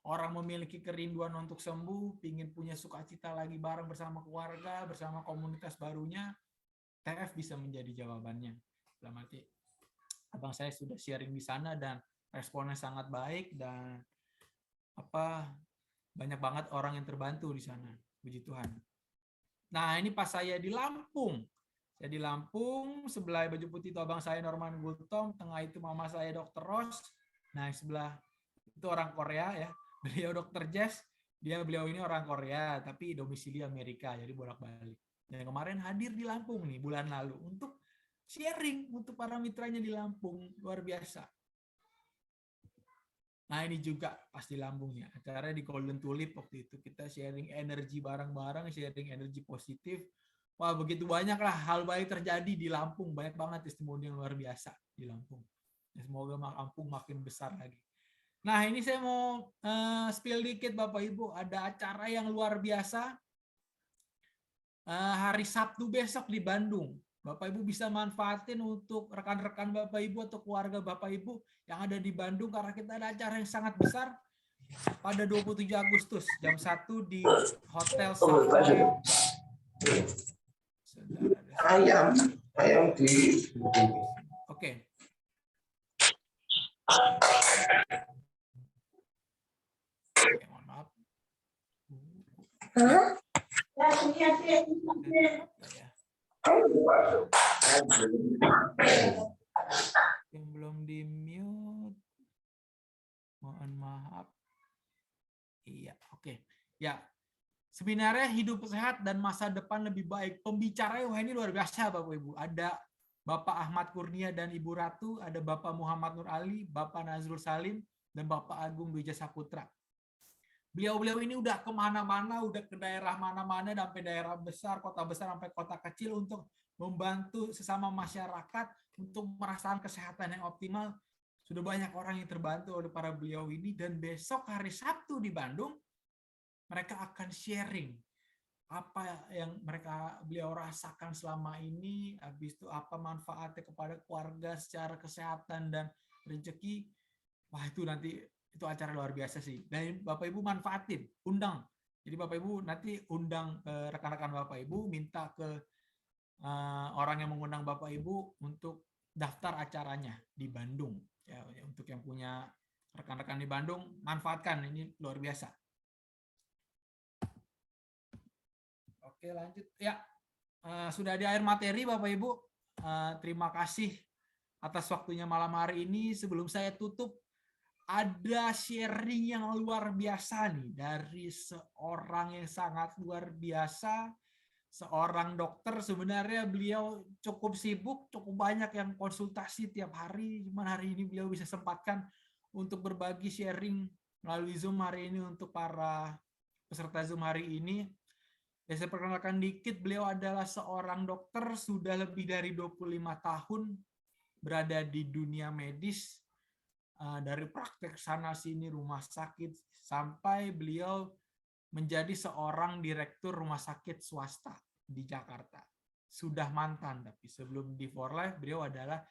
orang memiliki kerinduan untuk sembuh, ingin punya sukacita lagi bareng bersama keluarga, bersama komunitas barunya, TF bisa menjadi jawabannya. Dalam arti abang saya sudah sharing di sana dan responnya sangat baik dan banyak banget orang yang terbantu di sana. Puji Tuhan. Nah, ini pas saya di Lampung. Saya di Lampung, sebelah baju putih itu abang saya Norman Gultom, tengah itu mama saya Dr. Ross. Nah, sebelah itu orang Korea ya. Beliau Dr. Jess, beliau ini orang Korea tapi domisili Amerika, jadi bolak-balik. Dan kemarin hadir di Lampung nih bulan lalu untuk sharing untuk para mitranya di Lampung, luar biasa. Nah, ini juga pasti Lampungnya. Acaranya di Golden Tulip waktu itu kita sharing energi bareng-bareng, sharing energi positif. Wah, begitu banyak lah hal baik terjadi di Lampung. Banyak banget testimoni yang luar biasa di Lampung. Ya, semoga Lampung makin besar lagi. Nah, ini saya mau spill dikit Bapak Ibu. Ada acara yang luar biasa hari Sabtu besok di Bandung. Bapak Ibu bisa manfaatin untuk rekan-rekan Bapak Ibu atau keluarga Bapak Ibu yang ada di Bandung karena kita ada acara yang sangat besar pada 27 Agustus jam 1 di Hotel Savoy. Ayam di. Oke. Mohon maaf. Yang belum di mute, mohon maaf. Iya, oke. Ya, sebenarnya hidup sehat dan masa depan lebih baik. Pembicaranya wah ini luar biasa Bapak Ibu. Ada Bapak Ahmad Kurnia dan Ibu Ratu, ada Bapak Muhammad Nur Ali, Bapak Nazrul Salim, dan Bapak Agung Dwi Saputra. Beliau-beliau ini udah kemana-mana, udah ke daerah mana-mana, sampai daerah besar, kota besar, sampai kota kecil untuk membantu sesama masyarakat untuk merasakan kesehatan yang optimal. Sudah banyak orang yang terbantu oleh para beliau ini, dan besok hari Sabtu di Bandung, mereka akan sharing apa yang beliau rasakan selama ini, habis itu apa manfaatnya kepada keluarga secara kesehatan dan rezeki. Wah, itu nanti itu acara luar biasa sih. Dan Bapak Ibu manfaatin, undang. Jadi Bapak Ibu nanti undang rekan-rekan Bapak Ibu, minta ke orang yang mengundang Bapak Ibu untuk daftar acaranya di Bandung. Ya, untuk yang punya rekan-rekan di Bandung, manfaatkan, ini luar biasa. Oke, lanjut. Ya, sudah di akhir materi Bapak Ibu. Terima kasih atas waktunya malam hari ini. Sebelum saya tutup, ada sharing yang luar biasa nih dari seorang yang sangat luar biasa, seorang dokter. Sebenarnya beliau cukup sibuk, cukup banyak yang konsultasi tiap hari, cuman hari ini beliau bisa sempatkan untuk berbagi sharing melalui Zoom hari ini untuk para peserta Zoom hari ini. Ya, saya perkenalkan dikit, beliau adalah seorang dokter, sudah lebih dari 25 tahun berada di dunia medis, dari praktek sana sini rumah sakit sampai beliau menjadi seorang direktur rumah sakit swasta di Jakarta. Sudah mantan, tapi sebelum di For Life beliau adalah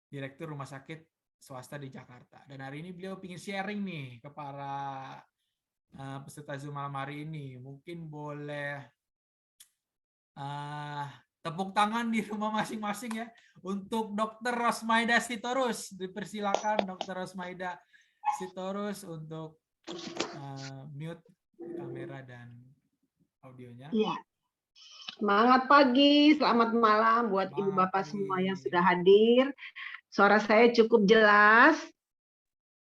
direktur rumah sakit swasta di Jakarta. Dan hari ini beliau ingin sharing nih ke para peserta Zoom malam hari ini. Mungkin boleh Tepuk tangan di rumah masing-masing ya untuk Dr. Rosmaida Sitorus. Dipersilakan Dr. Rosmaida Sitorus untuk mute kamera dan audionya. Iya. Semangat pagi, selamat malam buat Ibu Semangat Bapak pagi. semua yang sudah hadir. Suara saya cukup jelas.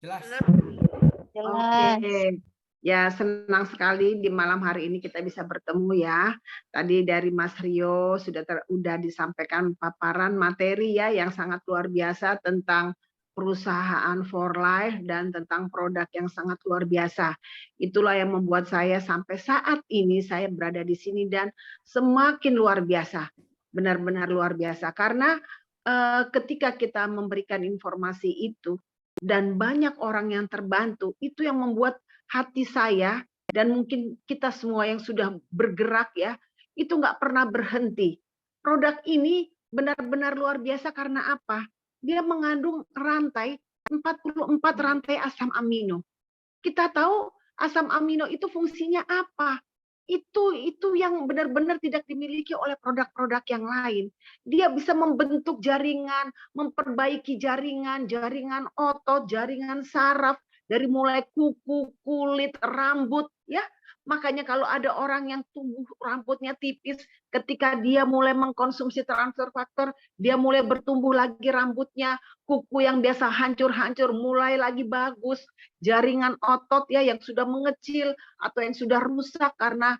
Jelas. Oke. Ya, senang sekali di malam hari ini kita bisa bertemu ya. Tadi dari Mas Rio sudah disampaikan paparan materi ya yang sangat luar biasa tentang perusahaan For Life dan tentang produk yang sangat luar biasa. Itulah yang membuat saya sampai saat ini saya berada di sini dan semakin luar biasa. Benar-benar luar biasa karena ketika kita memberikan informasi itu dan banyak orang yang terbantu, itu yang membuat hati saya dan mungkin kita semua yang sudah bergerak ya, itu nggak pernah berhenti. Produk ini benar-benar luar biasa karena apa? Dia mengandung 44 rantai asam amino. Kita tahu asam amino itu fungsinya apa? Itu yang benar-benar tidak dimiliki oleh produk-produk yang lain. Dia bisa membentuk jaringan, memperbaiki jaringan otot, jaringan saraf, dari mulai kuku, kulit, rambut, ya. Makanya kalau ada orang yang tumbuh rambutnya tipis, ketika dia mulai mengkonsumsi transfer faktor, dia mulai bertumbuh lagi rambutnya, kuku yang biasa hancur-hancur mulai lagi bagus, jaringan otot ya yang sudah mengecil atau yang sudah rusak karena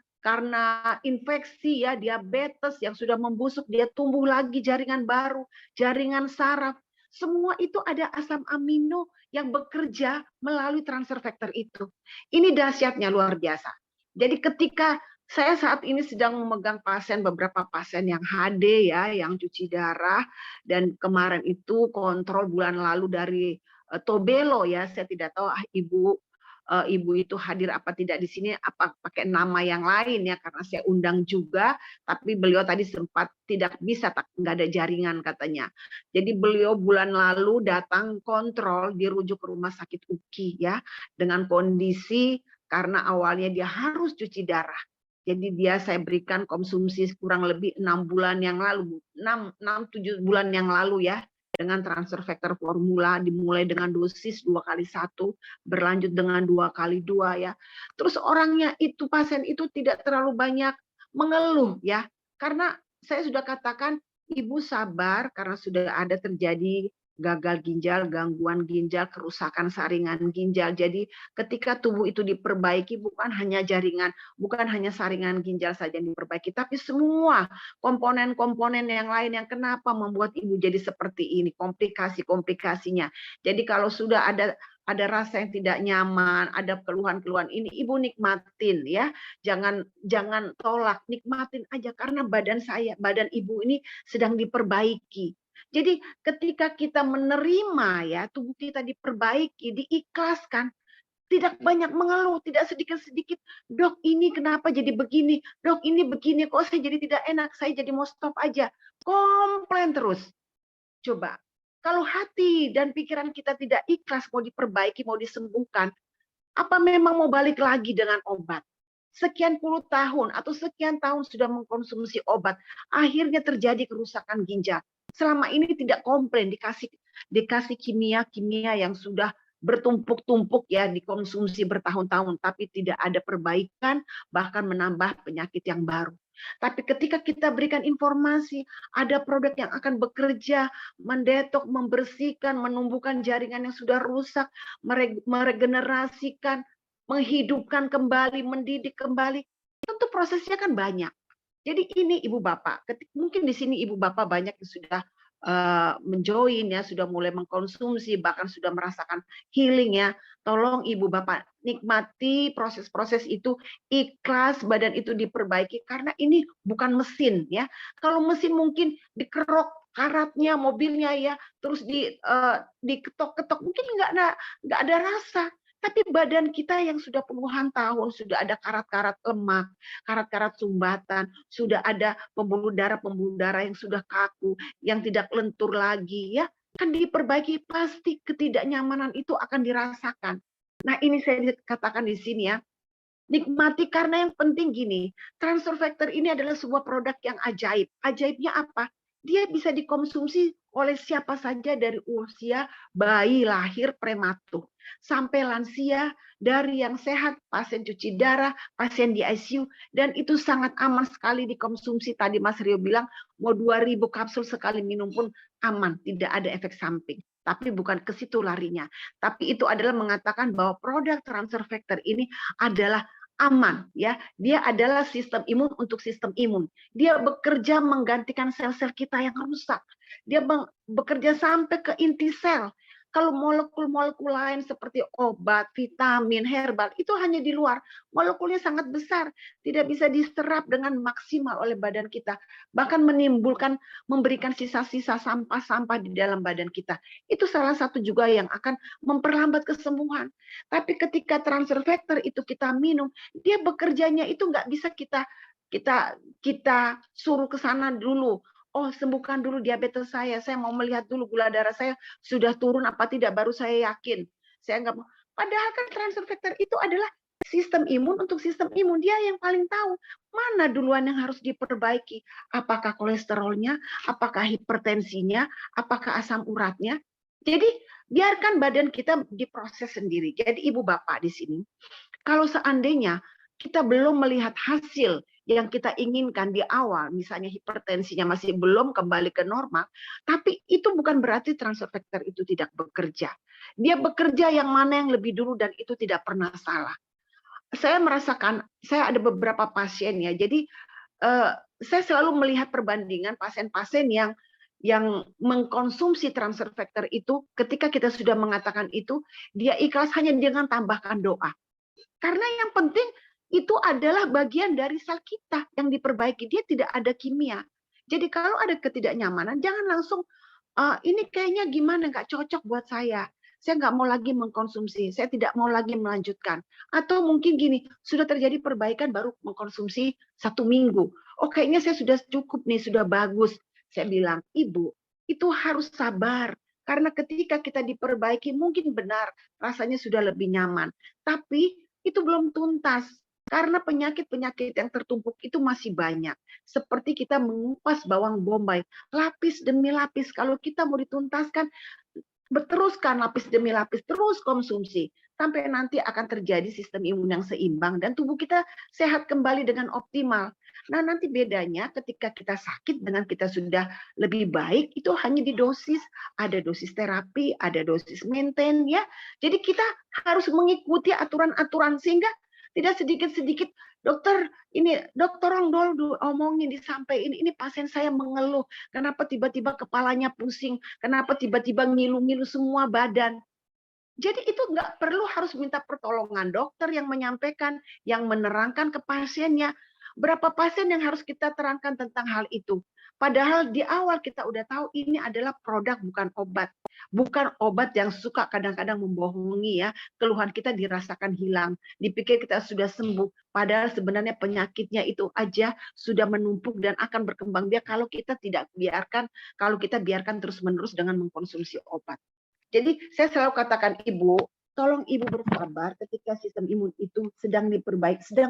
infeksi ya, diabetes yang sudah membusuk, dia tumbuh lagi jaringan baru, jaringan saraf. Semua itu ada asam amino yang bekerja melalui transfer factor itu. Ini dahsyatnya luar biasa. Jadi ketika saya saat ini sedang memegang beberapa pasien yang HD ya, yang cuci darah, dan kemarin itu kontrol bulan lalu dari Tobelo ya, saya tidak tahu ibu itu hadir apa tidak di sini, apa pakai nama yang lain ya, karena saya undang juga, tapi beliau tadi sempat tidak bisa, nggak ada jaringan katanya. Jadi beliau bulan lalu datang kontrol, dirujuk ke rumah sakit UKI ya, dengan kondisi karena awalnya dia harus cuci darah. Jadi saya berikan konsumsi kurang lebih 6 bulan yang lalu, 6-7 bulan yang lalu ya, dengan transfer factor formula, dimulai dengan dosis 2x1, berlanjut dengan 2x2 ya. Terus orangnya itu, pasien itu tidak terlalu banyak mengeluh ya, karena saya sudah katakan ibu sabar karena sudah ada terjadi gagal ginjal, gangguan ginjal, kerusakan saringan ginjal. Jadi ketika tubuh itu diperbaiki, bukan hanya jaringan, bukan hanya saringan ginjal saja yang diperbaiki, tapi semua komponen-komponen yang lain yang kenapa membuat ibu jadi seperti ini, komplikasi-komplikasinya. Jadi kalau sudah ada rasa yang tidak nyaman, ada keluhan-keluhan ini, ibu nikmatin ya, jangan tolak, nikmatin aja karena badan ibu ini sedang diperbaiki. Jadi ketika kita menerima ya, tubuh kita diperbaiki, diikhlaskan, tidak banyak mengeluh, tidak sedikit-sedikit, dok ini kenapa jadi begini, dok ini begini, kok saya jadi tidak enak, saya jadi mau stop aja, komplain terus. Coba, kalau hati dan pikiran kita tidak ikhlas, mau diperbaiki, mau disembuhkan, apa memang mau balik lagi dengan obat? Sekian puluh tahun atau sekian tahun sudah mengkonsumsi obat, akhirnya terjadi kerusakan ginjal. Selama ini tidak komplain, dikasih kimia-kimia yang sudah bertumpuk-tumpuk ya, dikonsumsi bertahun-tahun, tapi tidak ada perbaikan, bahkan menambah penyakit yang baru. Tapi ketika kita berikan informasi, ada produk yang akan bekerja, mendetok, membersihkan, menumbuhkan jaringan yang sudah rusak, meregenerasikan, menghidupkan kembali, mendidik kembali, tentu prosesnya kan banyak. Jadi ini ibu bapak, mungkin di sini ibu bapak banyak yang sudah menjoin ya, sudah mulai mengkonsumsi, bahkan sudah merasakan healing ya. Tolong ibu bapak nikmati proses-proses itu, ikhlas, badan itu diperbaiki karena ini bukan mesin ya. Kalau mesin mungkin dikerok karatnya, mobilnya ya, terus diketok-ketok, mungkin nggak ada rasa. Tapi badan kita yang sudah puluhan tahun, sudah ada karat-karat lemak, karat-karat sumbatan, sudah ada pembuluh darah yang sudah kaku, yang tidak lentur lagi, ya kan diperbaiki, pasti ketidaknyamanan itu akan dirasakan. Nah ini saya katakan di sini ya, Nikmati karena yang penting gini, transfer factor ini adalah sebuah produk yang ajaib. Ajaibnya apa? Dia bisa dikonsumsi oleh siapa saja dari usia bayi lahir prematur sampai lansia, dari yang sehat, pasien cuci darah, pasien di ICU, dan itu sangat aman sekali dikonsumsi. Tadi Mas Rio bilang mau 2000 kapsul sekali minum pun aman, tidak ada efek samping. Tapi bukan ke situ larinya. Tapi itu adalah mengatakan bahwa produk transfer factor ini adalah aman, ya. Dia adalah sistem imun untuk sistem imun. Dia bekerja menggantikan sel-sel kita yang rusak. Dia bekerja sampai ke inti sel. Kalau molekul-molekul lain seperti obat, vitamin, herbal, itu hanya di luar. Molekulnya sangat besar, tidak bisa diserap dengan maksimal oleh badan kita. Bahkan memberikan sisa-sisa sampah-sampah di dalam badan kita. Itu salah satu juga yang akan memperlambat kesembuhan. Tapi ketika transfer factor itu kita minum, dia bekerjanya itu nggak bisa kita suruh ke sana dulu. Oh, sembuhkan dulu diabetes saya mau melihat dulu gula darah saya sudah turun apa tidak, baru saya yakin. Saya nggak mau. Padahal kan transfer factor itu adalah sistem imun untuk sistem imun. Dia yang paling tahu mana duluan yang harus diperbaiki. Apakah kolesterolnya, apakah hipertensinya, apakah asam uratnya. Jadi biarkan badan kita diproses sendiri. Jadi ibu bapak di sini, kalau seandainya kita belum melihat hasil yang kita inginkan di awal, misalnya hipertensinya masih belum kembali ke normal, tapi itu bukan berarti transfer factor itu tidak bekerja. Dia bekerja yang mana yang lebih dulu dan itu tidak pernah salah. Saya merasakan, saya ada beberapa pasien ya, jadi saya selalu melihat perbandingan pasien-pasien yang mengkonsumsi transfer factor itu, ketika kita sudah mengatakan itu, dia ikhlas hanya dengan tambahkan doa. Karena yang penting itu adalah bagian dari sel kita yang diperbaiki. Dia tidak ada kimia. Jadi kalau ada ketidaknyamanan, jangan langsung, ini kayaknya gimana, nggak cocok buat saya. Saya nggak mau lagi mengkonsumsi, saya tidak mau lagi melanjutkan. Atau mungkin gini, sudah terjadi perbaikan baru mengkonsumsi 1 minggu. Oh kayaknya saya sudah cukup nih, sudah bagus. Saya bilang, Ibu, itu harus sabar. Karena ketika kita diperbaiki, mungkin benar rasanya sudah lebih nyaman. Tapi itu belum tuntas. Karena penyakit-penyakit yang tertumpuk itu masih banyak. Seperti kita mengupas bawang bombay, lapis demi lapis. Kalau kita mau dituntaskan, teruskan lapis demi lapis, terus konsumsi. Sampai nanti akan terjadi sistem imun yang seimbang dan tubuh kita sehat kembali dengan optimal. Nah, nanti bedanya ketika kita sakit dengan kita sudah lebih baik, itu hanya di dosis. Ada dosis terapi, ada dosis maintain, ya. Jadi kita harus mengikuti aturan-aturan sehingga tidak sedikit-sedikit, dokter tolong dulu omongin, disampaikan, ini pasien saya mengeluh, kenapa tiba-tiba kepalanya pusing, kenapa tiba-tiba ngilu-ngilu semua badan. Jadi itu nggak perlu harus minta pertolongan dokter yang menyampaikan, yang menerangkan ke pasiennya. Berapa pasien yang harus kita terangkan tentang hal itu? Padahal di awal kita udah tahu ini adalah produk, bukan obat. Bukan obat yang suka kadang-kadang membohongi ya. Keluhan kita dirasakan hilang. Dipikir kita sudah sembuh. Padahal sebenarnya penyakitnya itu aja sudah menumpuk dan akan berkembang biak kalau kita biarkan terus-menerus dengan mengkonsumsi obat. Jadi saya selalu katakan, Ibu, tolong Ibu bersabar ketika sistem imun itu sedang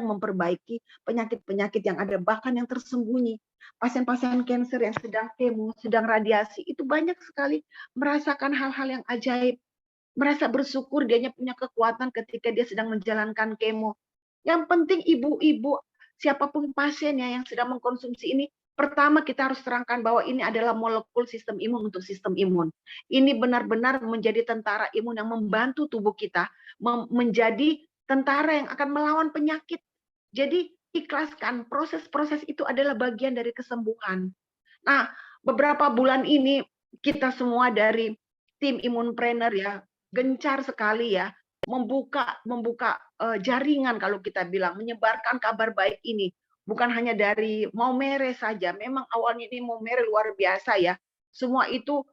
memperbaiki penyakit-penyakit yang ada, bahkan yang tersembunyi. Pasien-pasien kanker yang sedang kemo, sedang radiasi, itu banyak sekali merasakan hal-hal yang ajaib. Merasa bersyukur dia punya kekuatan ketika dia sedang menjalankan kemo. Yang penting ibu-ibu, siapapun pasiennya yang sedang mengkonsumsi ini, pertama kita harus terangkan bahwa ini adalah molekul sistem imun untuk sistem imun. Ini benar-benar menjadi tentara imun yang membantu tubuh kita menjadi tentara yang akan melawan penyakit. Jadi ikhlaskan, proses-proses itu adalah bagian dari kesembuhan. Nah, beberapa bulan ini kita semua dari tim Imunpreneur ya, gencar sekali ya membuka jaringan, kalau kita bilang, menyebarkan kabar baik ini. Bukan hanya dari Maumere saja, memang awalnya ini Maumere luar biasa ya. Semua itu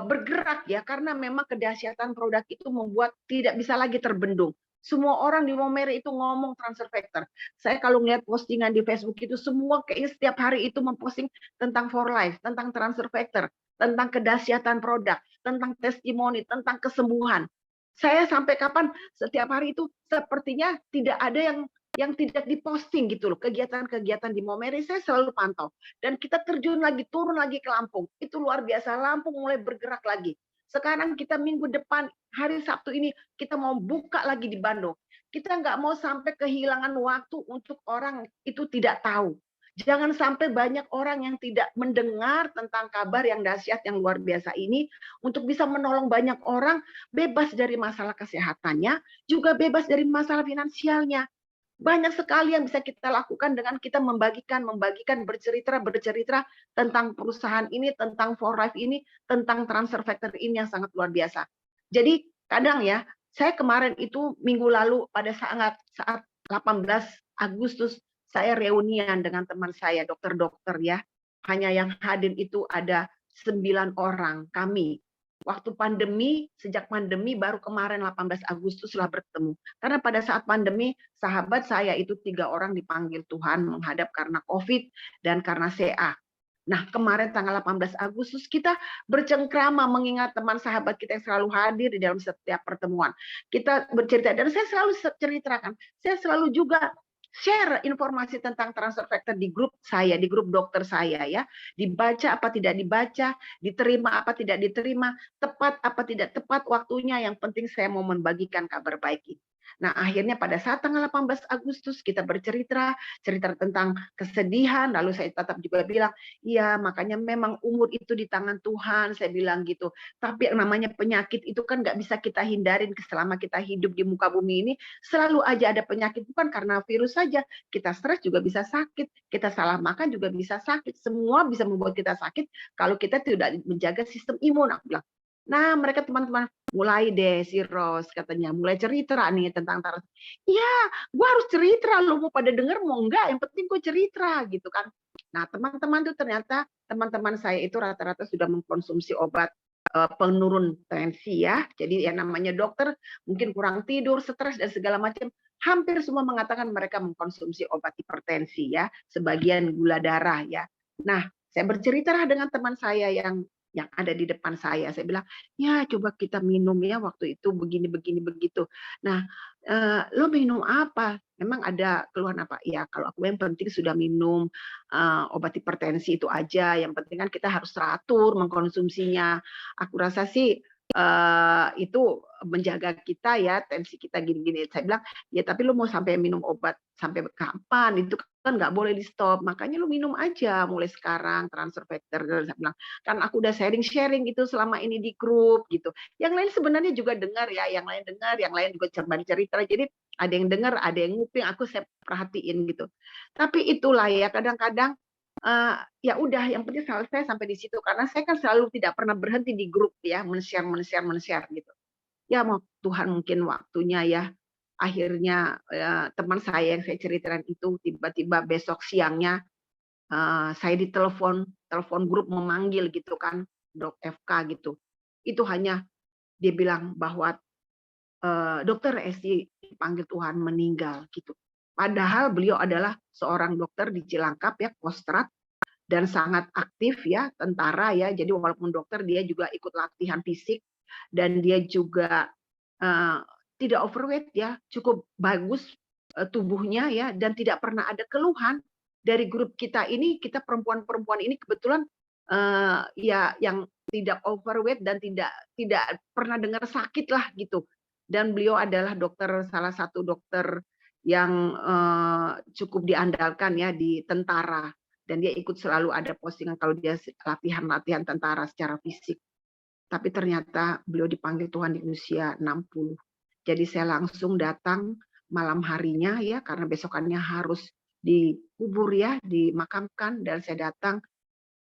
bergerak ya, karena memang kedahsyatan produk itu membuat tidak bisa lagi terbendung. Semua orang di Maumere itu ngomong transfer factor. Saya kalau ngeliat postingan di Facebook itu, semua kayaknya setiap hari itu memposting tentang For Life, tentang transfer factor, tentang kedahsyatan produk, tentang testimoni, tentang kesembuhan. Saya sampai kapan setiap hari itu sepertinya tidak ada yang yang tidak diposting gitu loh, kegiatan-kegiatan di Momere saya selalu pantau. Dan kita terjun lagi, turun lagi ke Lampung. Itu luar biasa, Lampung mulai bergerak lagi. Sekarang kita minggu depan, hari Sabtu ini, kita mau buka lagi di Bandung. Kita nggak mau sampai kehilangan waktu untuk orang itu tidak tahu. Jangan sampai banyak orang yang tidak mendengar tentang kabar yang dahsyat, yang luar biasa ini, untuk bisa menolong banyak orang bebas dari masalah kesehatannya, juga bebas dari masalah finansialnya. Banyak sekali yang bisa kita lakukan dengan kita membagikan, bercerita tentang perusahaan ini, tentang For Life ini, tentang transfer factor ini yang sangat luar biasa. Jadi kadang ya, saya kemarin itu minggu lalu pada saat 18 Agustus saya reunian dengan teman saya, dokter-dokter ya. Hanya yang hadir itu ada 9 orang kami. Waktu pandemi, sejak pandemi baru kemarin 18 Agustus lah bertemu. Karena pada saat pandemi, sahabat saya itu 3 orang dipanggil Tuhan menghadap karena COVID dan karena CA. Nah, kemarin tanggal 18 Agustus kita bercengkrama mengingat teman sahabat kita yang selalu hadir di dalam setiap pertemuan. Kita bercerita, dan saya selalu ceritakan, saya selalu juga share informasi tentang transfer factor di grup saya, di grup dokter saya ya. Dibaca apa tidak dibaca, diterima apa tidak diterima, tepat apa tidak tepat waktunya, yang penting saya mau membagikan kabar baik ini. Nah, akhirnya pada saat tanggal 18 Agustus kita cerita tentang kesedihan, lalu saya tetap juga bilang, iya makanya memang umur itu di tangan Tuhan, saya bilang gitu. Tapi yang namanya penyakit itu kan nggak bisa kita hindarin selama kita hidup di muka bumi ini, selalu aja ada penyakit, bukan karena virus saja, kita stres juga bisa sakit, kita salah makan juga bisa sakit, semua bisa membuat kita sakit kalau kita tidak menjaga sistem imun, aku bilang. Nah, mereka teman-teman mulai deh si Ros katanya, mulai cerita nih tentang tarot. Iya, gua harus cerita, lu mau pada denger mau enggak, yang penting gue cerita gitu kan. Nah, teman-teman tuh ternyata teman-teman saya itu rata-rata sudah mengkonsumsi obat penurun tensi ya. Jadi yang namanya dokter mungkin kurang tidur, stres dan segala macam. Hampir semua mengatakan mereka mengkonsumsi obat hipertensi ya, sebagian gula darah ya. Nah, saya bercerita dengan teman saya yang ada di depan saya bilang, ya coba kita minum ya waktu itu begini begitu. Nah, lo minum apa? Memang ada keluhan apa? Ya kalau aku yang penting sudah minum obat hipertensi itu aja. Yang penting kan kita harus teratur mengkonsumsinya. Aku rasa sih itu menjaga kita ya, tensi kita gini-gini. Saya bilang, ya tapi lu mau sampai minum obat sampai kapan? Itu kan nggak boleh di stop. Makanya lu minum aja mulai sekarang transfer factor. Saya bilang, kan aku udah sharing gitu selama ini di grup gitu. Yang lain sebenarnya juga dengar ya, yang lain dengar, yang lain juga cerita. Jadi ada yang dengar, ada yang nguping, saya perhatiin gitu. Tapi itulah ya, kadang-kadang ya udah, yang penting selesai sampai di situ, karena saya kan selalu tidak pernah berhenti di grup ya, men-share gitu. Ya mau Tuhan mungkin waktunya ya, akhirnya teman saya yang saya ceritakan itu tiba-tiba besok siangnya saya ditelepon, telepon grup memanggil gitu kan, Dok FK gitu. Itu hanya dia bilang bahwa Dokter Esti dipanggil Tuhan meninggal gitu. Padahal beliau adalah seorang dokter di Cilangkap ya, Kostrat, dan sangat aktif ya, tentara ya. Jadi walaupun dokter dia juga ikut latihan fisik, dan dia juga tidak overweight ya, cukup bagus tubuhnya ya, dan tidak pernah ada keluhan. Dari grup kita ini, kita perempuan-perempuan ini kebetulan ya yang tidak overweight dan tidak pernah dengar sakit lah gitu. Dan beliau adalah salah satu dokter yang cukup diandalkan ya di tentara, dan dia ikut selalu ada postingan kalau dia latihan tentara secara fisik. Tapi ternyata beliau dipanggil Tuhan di usia 60. Jadi saya langsung datang malam harinya ya, karena besokannya harus dikubur ya, dimakamkan, dan saya datang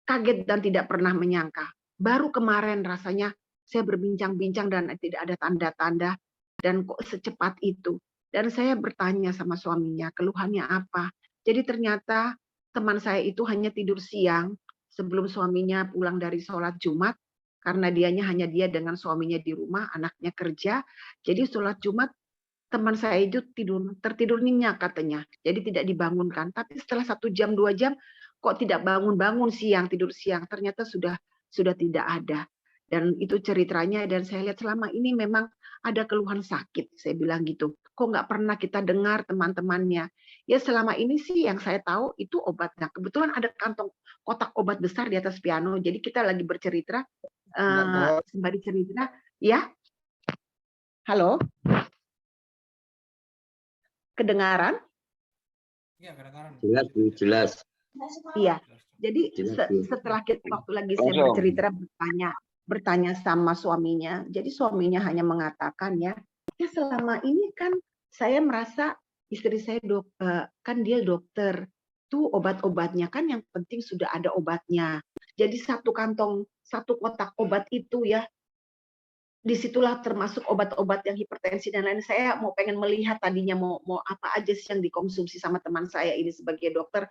kaget dan tidak pernah menyangka. Baru kemarin rasanya saya berbincang-bincang dan tidak ada tanda-tanda, dan kok secepat itu. Dan saya bertanya sama suaminya, keluhannya apa? Jadi ternyata teman saya itu hanya tidur siang sebelum suaminya pulang dari sholat Jumat, karena hanya dia dengan suaminya di rumah, anaknya kerja. Jadi sholat Jumat teman saya itu tertidur nyenyak katanya. Jadi tidak dibangunkan. Tapi setelah 1 jam 2 jam kok tidak bangun-bangun siang, tidur siang. Ternyata sudah tidak ada. Dan itu ceritanya, dan saya lihat selama ini memang ada keluhan sakit, saya bilang gitu. Kok nggak pernah kita dengar teman-temannya? Ya selama ini sih yang saya tahu itu obatnya. Kebetulan ada kantong kotak obat besar di atas piano, jadi kita lagi bercerita, sembari cerita, ya. Halo? Kedengaran? Iya, kadang-kadang. Jelas, Bu, jelas. Iya. Jadi Jelas, Bu. setelah waktu lagi saya Kosong. bercerita, bertanya sama suaminya. Jadi suaminya hanya mengatakan ya selama ini kan saya merasa istri saya kan dia dokter, tuh obat-obatnya kan yang penting sudah ada obatnya. Jadi satu kotak obat itu ya, disitulah termasuk obat-obat yang hipertensi dan lain. Saya mau pengen melihat tadinya mau apa aja sih yang dikonsumsi sama teman saya ini sebagai dokter.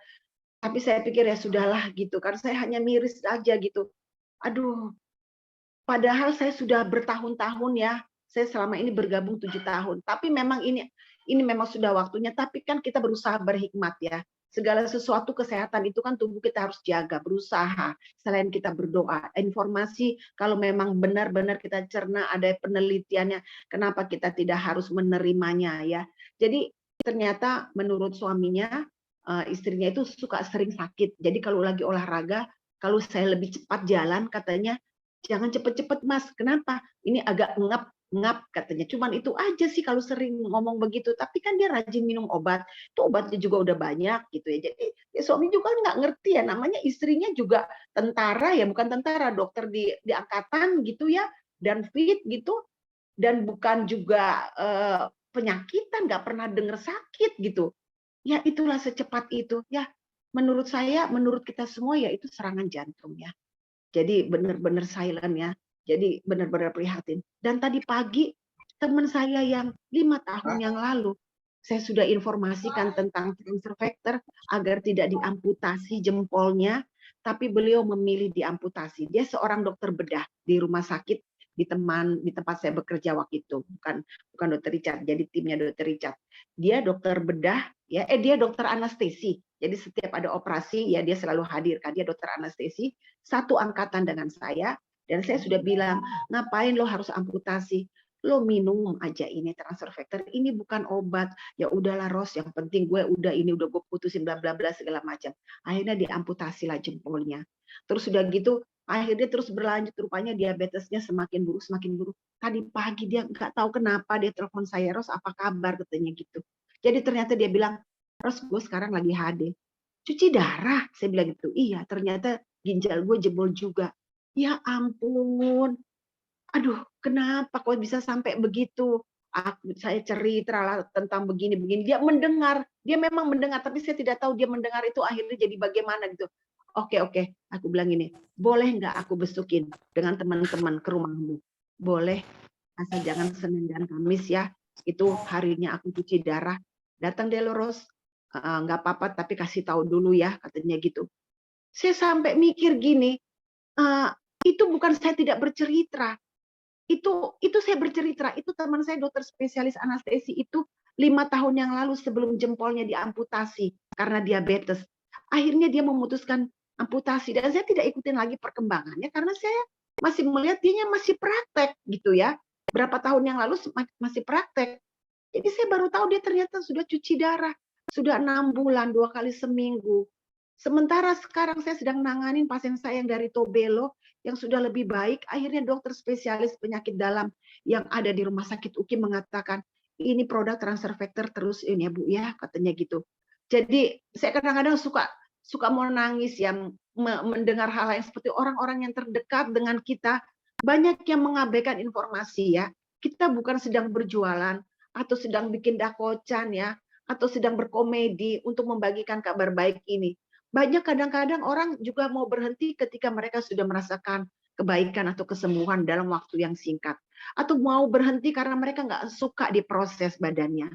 Tapi saya pikir ya sudahlah gitu kan, saya hanya miris aja gitu. Aduh, padahal saya sudah bertahun-tahun ya, saya selama ini bergabung 7 tahun. Tapi memang ini memang sudah waktunya, tapi kan kita berusaha berhikmat ya. Segala sesuatu kesehatan itu kan tubuh kita harus jaga, berusaha. Selain kita berdoa, informasi kalau memang benar-benar kita cerna, ada penelitiannya, kenapa kita tidak harus menerimanya ya. Jadi ternyata menurut suaminya, istrinya itu suka sering sakit. Jadi kalau lagi olahraga, kalau saya lebih cepat jalan katanya, jangan cepet-cepet Mas, kenapa? Ini agak ngap katanya. Cuman itu aja sih kalau sering ngomong begitu. Tapi kan dia rajin minum obat. Itu obatnya juga udah banyak gitu ya. Jadi ya suami juga nggak ngerti ya. Namanya istrinya juga tentara ya, bukan tentara, dokter di angkatan gitu ya. Dan fit gitu. Dan bukan juga penyakitan, nggak pernah dengar sakit gitu. Ya itulah secepat itu. Ya menurut saya, menurut kita semua ya itu serangan jantung ya. Jadi benar-benar silent ya. Jadi benar-benar prihatin. Dan tadi pagi teman saya yang 5 tahun yang lalu, saya sudah informasikan tentang transfer factor agar tidak diamputasi jempolnya, tapi beliau memilih diamputasi. Dia seorang dokter bedah di rumah sakit di tempat saya bekerja waktu itu, bukan dokter Richard, jadi timnya dokter Richard. Dia dokter bedah ya, dia dokter anestesi. Jadi setiap ada operasi ya dia selalu hadir. Dia dokter anestesi, satu angkatan dengan saya, dan saya sudah bilang, ngapain lo harus amputasi? Lo minum aja ini transfer factor, ini bukan obat. Ya udahlah Ros, yang penting gue udah gue putusin bla bla bla segala macam. Akhirnya diamputasi lah jempolnya. Terus sudah gitu, akhirnya terus berlanjut, rupanya diabetesnya semakin buruk, semakin buruk. Tadi pagi dia nggak tahu kenapa dia telepon saya, Ros apa kabar katanya gitu. Jadi ternyata dia bilang, Ros gue sekarang lagi HD. Cuci darah, saya bilang gitu. Iya, ternyata ginjal gue jebol juga. Ya ampun. Aduh, kenapa kok bisa sampai begitu? Saya cerita tentang begini-begini. Dia mendengar, dia memang mendengar, tapi saya tidak tahu dia mendengar itu akhirnya jadi bagaimana gitu. Oke, aku bilang ini, boleh nggak aku besukin dengan teman-teman ke rumahmu? Boleh, asal jangan Senin dan Kamis ya. Itu harinya aku cuci darah. Datang deh Ros, nggak apa-apa tapi kasih tahu dulu ya katanya gitu. Saya sampai mikir gini, itu bukan saya tidak bercerita, itu saya bercerita. Itu teman saya dokter spesialis anestesi itu 5 tahun yang lalu sebelum jempolnya diamputasi karena diabetes. Akhirnya dia memutuskan amputasi dan saya tidak ikutin lagi perkembangannya karena saya masih melihat dia masih praktek gitu ya. Berapa tahun yang lalu masih praktek. Jadi saya baru tahu dia ternyata sudah cuci darah. Sudah 6 bulan, 2 kali seminggu. Sementara sekarang saya sedang nanganin pasien saya yang dari Tobelo, yang sudah lebih baik. Akhirnya dokter spesialis penyakit dalam yang ada di Rumah Sakit UKI mengatakan, ini produk transfer factor terus ini ya Bu ya, katanya gitu. Jadi saya kadang-kadang suka mau nangis yang mendengar hal yang seperti orang-orang yang terdekat dengan kita, banyak yang mengabaikan informasi ya. Kita bukan sedang berjualan, atau sedang bikin dakocan ya, atau sedang berkomedi untuk membagikan kabar baik ini. Banyak kadang-kadang orang juga mau berhenti ketika mereka sudah merasakan kebaikan atau kesembuhan dalam waktu yang singkat. Atau mau berhenti karena mereka nggak suka diproses badannya.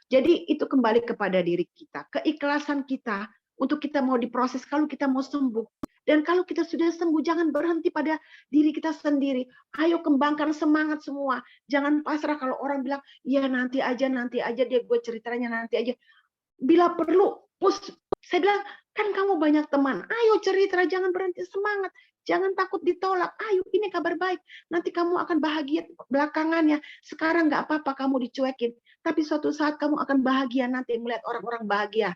Jadi itu kembali kepada diri kita. Keikhlasan kita untuk kita mau diproses kalau kita mau sembuh. Dan kalau kita sudah sembuh, jangan berhenti pada diri kita sendiri. Ayo kembangkan semangat semua. Jangan pasrah kalau orang bilang, ya nanti aja dia gue ceritanya nanti aja. Bila perlu, push. Saya bilang, kan kamu banyak teman. Ayo cerita, jangan berhenti semangat. Jangan takut ditolak. Ayo, ini kabar baik. Nanti kamu akan bahagia belakangannya. Sekarang nggak apa-apa kamu dicuekin. Tapi suatu saat kamu akan bahagia nanti melihat orang-orang bahagia.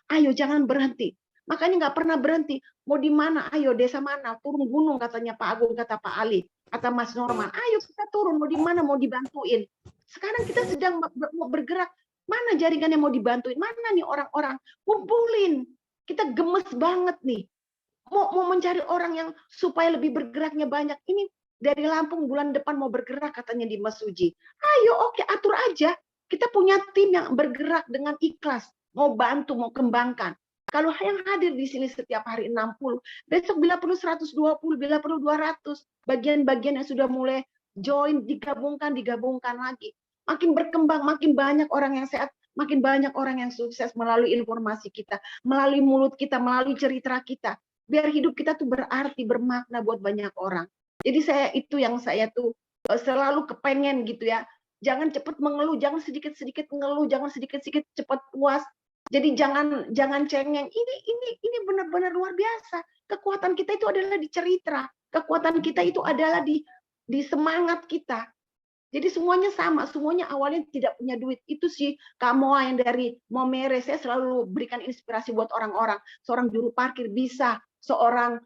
Ayo, jangan berhenti. Makanya nggak pernah berhenti. Mau di mana? Ayo, desa mana? Turun gunung katanya Pak Agung, kata Pak Ali. Kata Mas Norman, ayo kita turun. Mau di mana? Mau dibantuin. Sekarang kita sedang mau bergerak. Mana jaringan yang mau dibantuin? Mana nih orang-orang? Kumpulin. Kita gemes banget nih. Mau mencari orang yang supaya lebih bergeraknya banyak. Ini dari Lampung bulan depan mau bergerak katanya di Mas Suji. Ayo, oke, atur aja. Kita punya tim yang bergerak dengan ikhlas. Mau bantu, mau kembangkan. Kalau yang hadir di sini setiap hari 60, besok bila perlu 120, bila perlu 200. Bagian-bagian yang sudah mulai join, digabungkan lagi. Makin berkembang, makin banyak orang yang sehat, makin banyak orang yang sukses melalui informasi kita, melalui mulut kita, melalui cerita kita. Biar hidup kita tuh berarti, bermakna buat banyak orang. Jadi saya tuh selalu kepengen gitu ya. Jangan cepat mengeluh, jangan sedikit-sedikit mengeluh, jangan sedikit-sedikit cepat puas. Jadi jangan cengeng. Ini benar-benar luar biasa. Kekuatan kita itu adalah di cerita. Kekuatan kita itu adalah di semangat kita. Jadi semuanya sama, semuanya awalnya tidak punya duit. Itu sih Kamoa yang dari Momere, saya selalu berikan inspirasi buat orang-orang. Seorang juru parkir bisa, seorang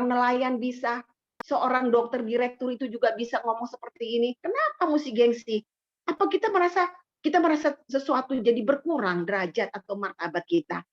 nelayan bisa, seorang dokter direktur itu juga bisa ngomong seperti ini. Kenapa mesti gengsi? Apa kita merasa sesuatu jadi berkurang derajat atau martabat kita?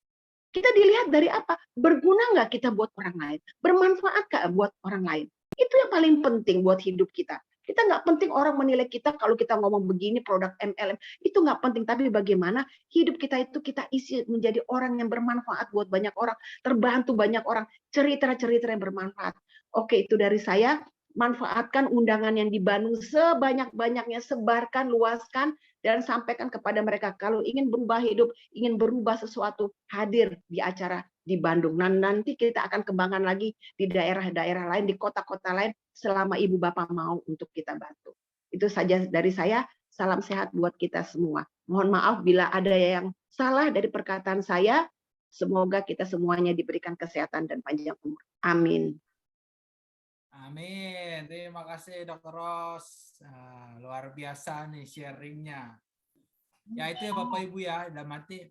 Kita dilihat dari apa? Berguna nggak kita buat orang lain? Bermanfaat nggak buat orang lain? Itu yang paling penting buat hidup kita. Kita nggak penting orang menilai kita kalau kita ngomong begini produk MLM. Itu nggak penting. Tapi bagaimana hidup kita itu kita isi menjadi orang yang bermanfaat buat banyak orang. Terbantu banyak orang. Cerita-cerita yang bermanfaat. Oke, itu dari saya. Manfaatkan undangan yang di Bandung sebanyak-banyaknya. Sebarkan, luaskan, dan sampaikan kepada mereka. Kalau ingin berubah hidup, ingin berubah sesuatu, hadir di acara di Bandung. Nah, nanti kita akan kembangkan lagi di daerah-daerah lain, di kota-kota lain, selama Ibu Bapak mau untuk kita bantu. Itu saja dari saya. Salam sehat buat kita semua. Mohon maaf bila ada yang salah dari perkataan saya. Semoga kita semuanya diberikan kesehatan dan panjang umur. Amin. Amin. Terima kasih Dr. Ros. Luar biasa nih sharingnya. Ya itu ya Bapak Ibu ya, dalam arti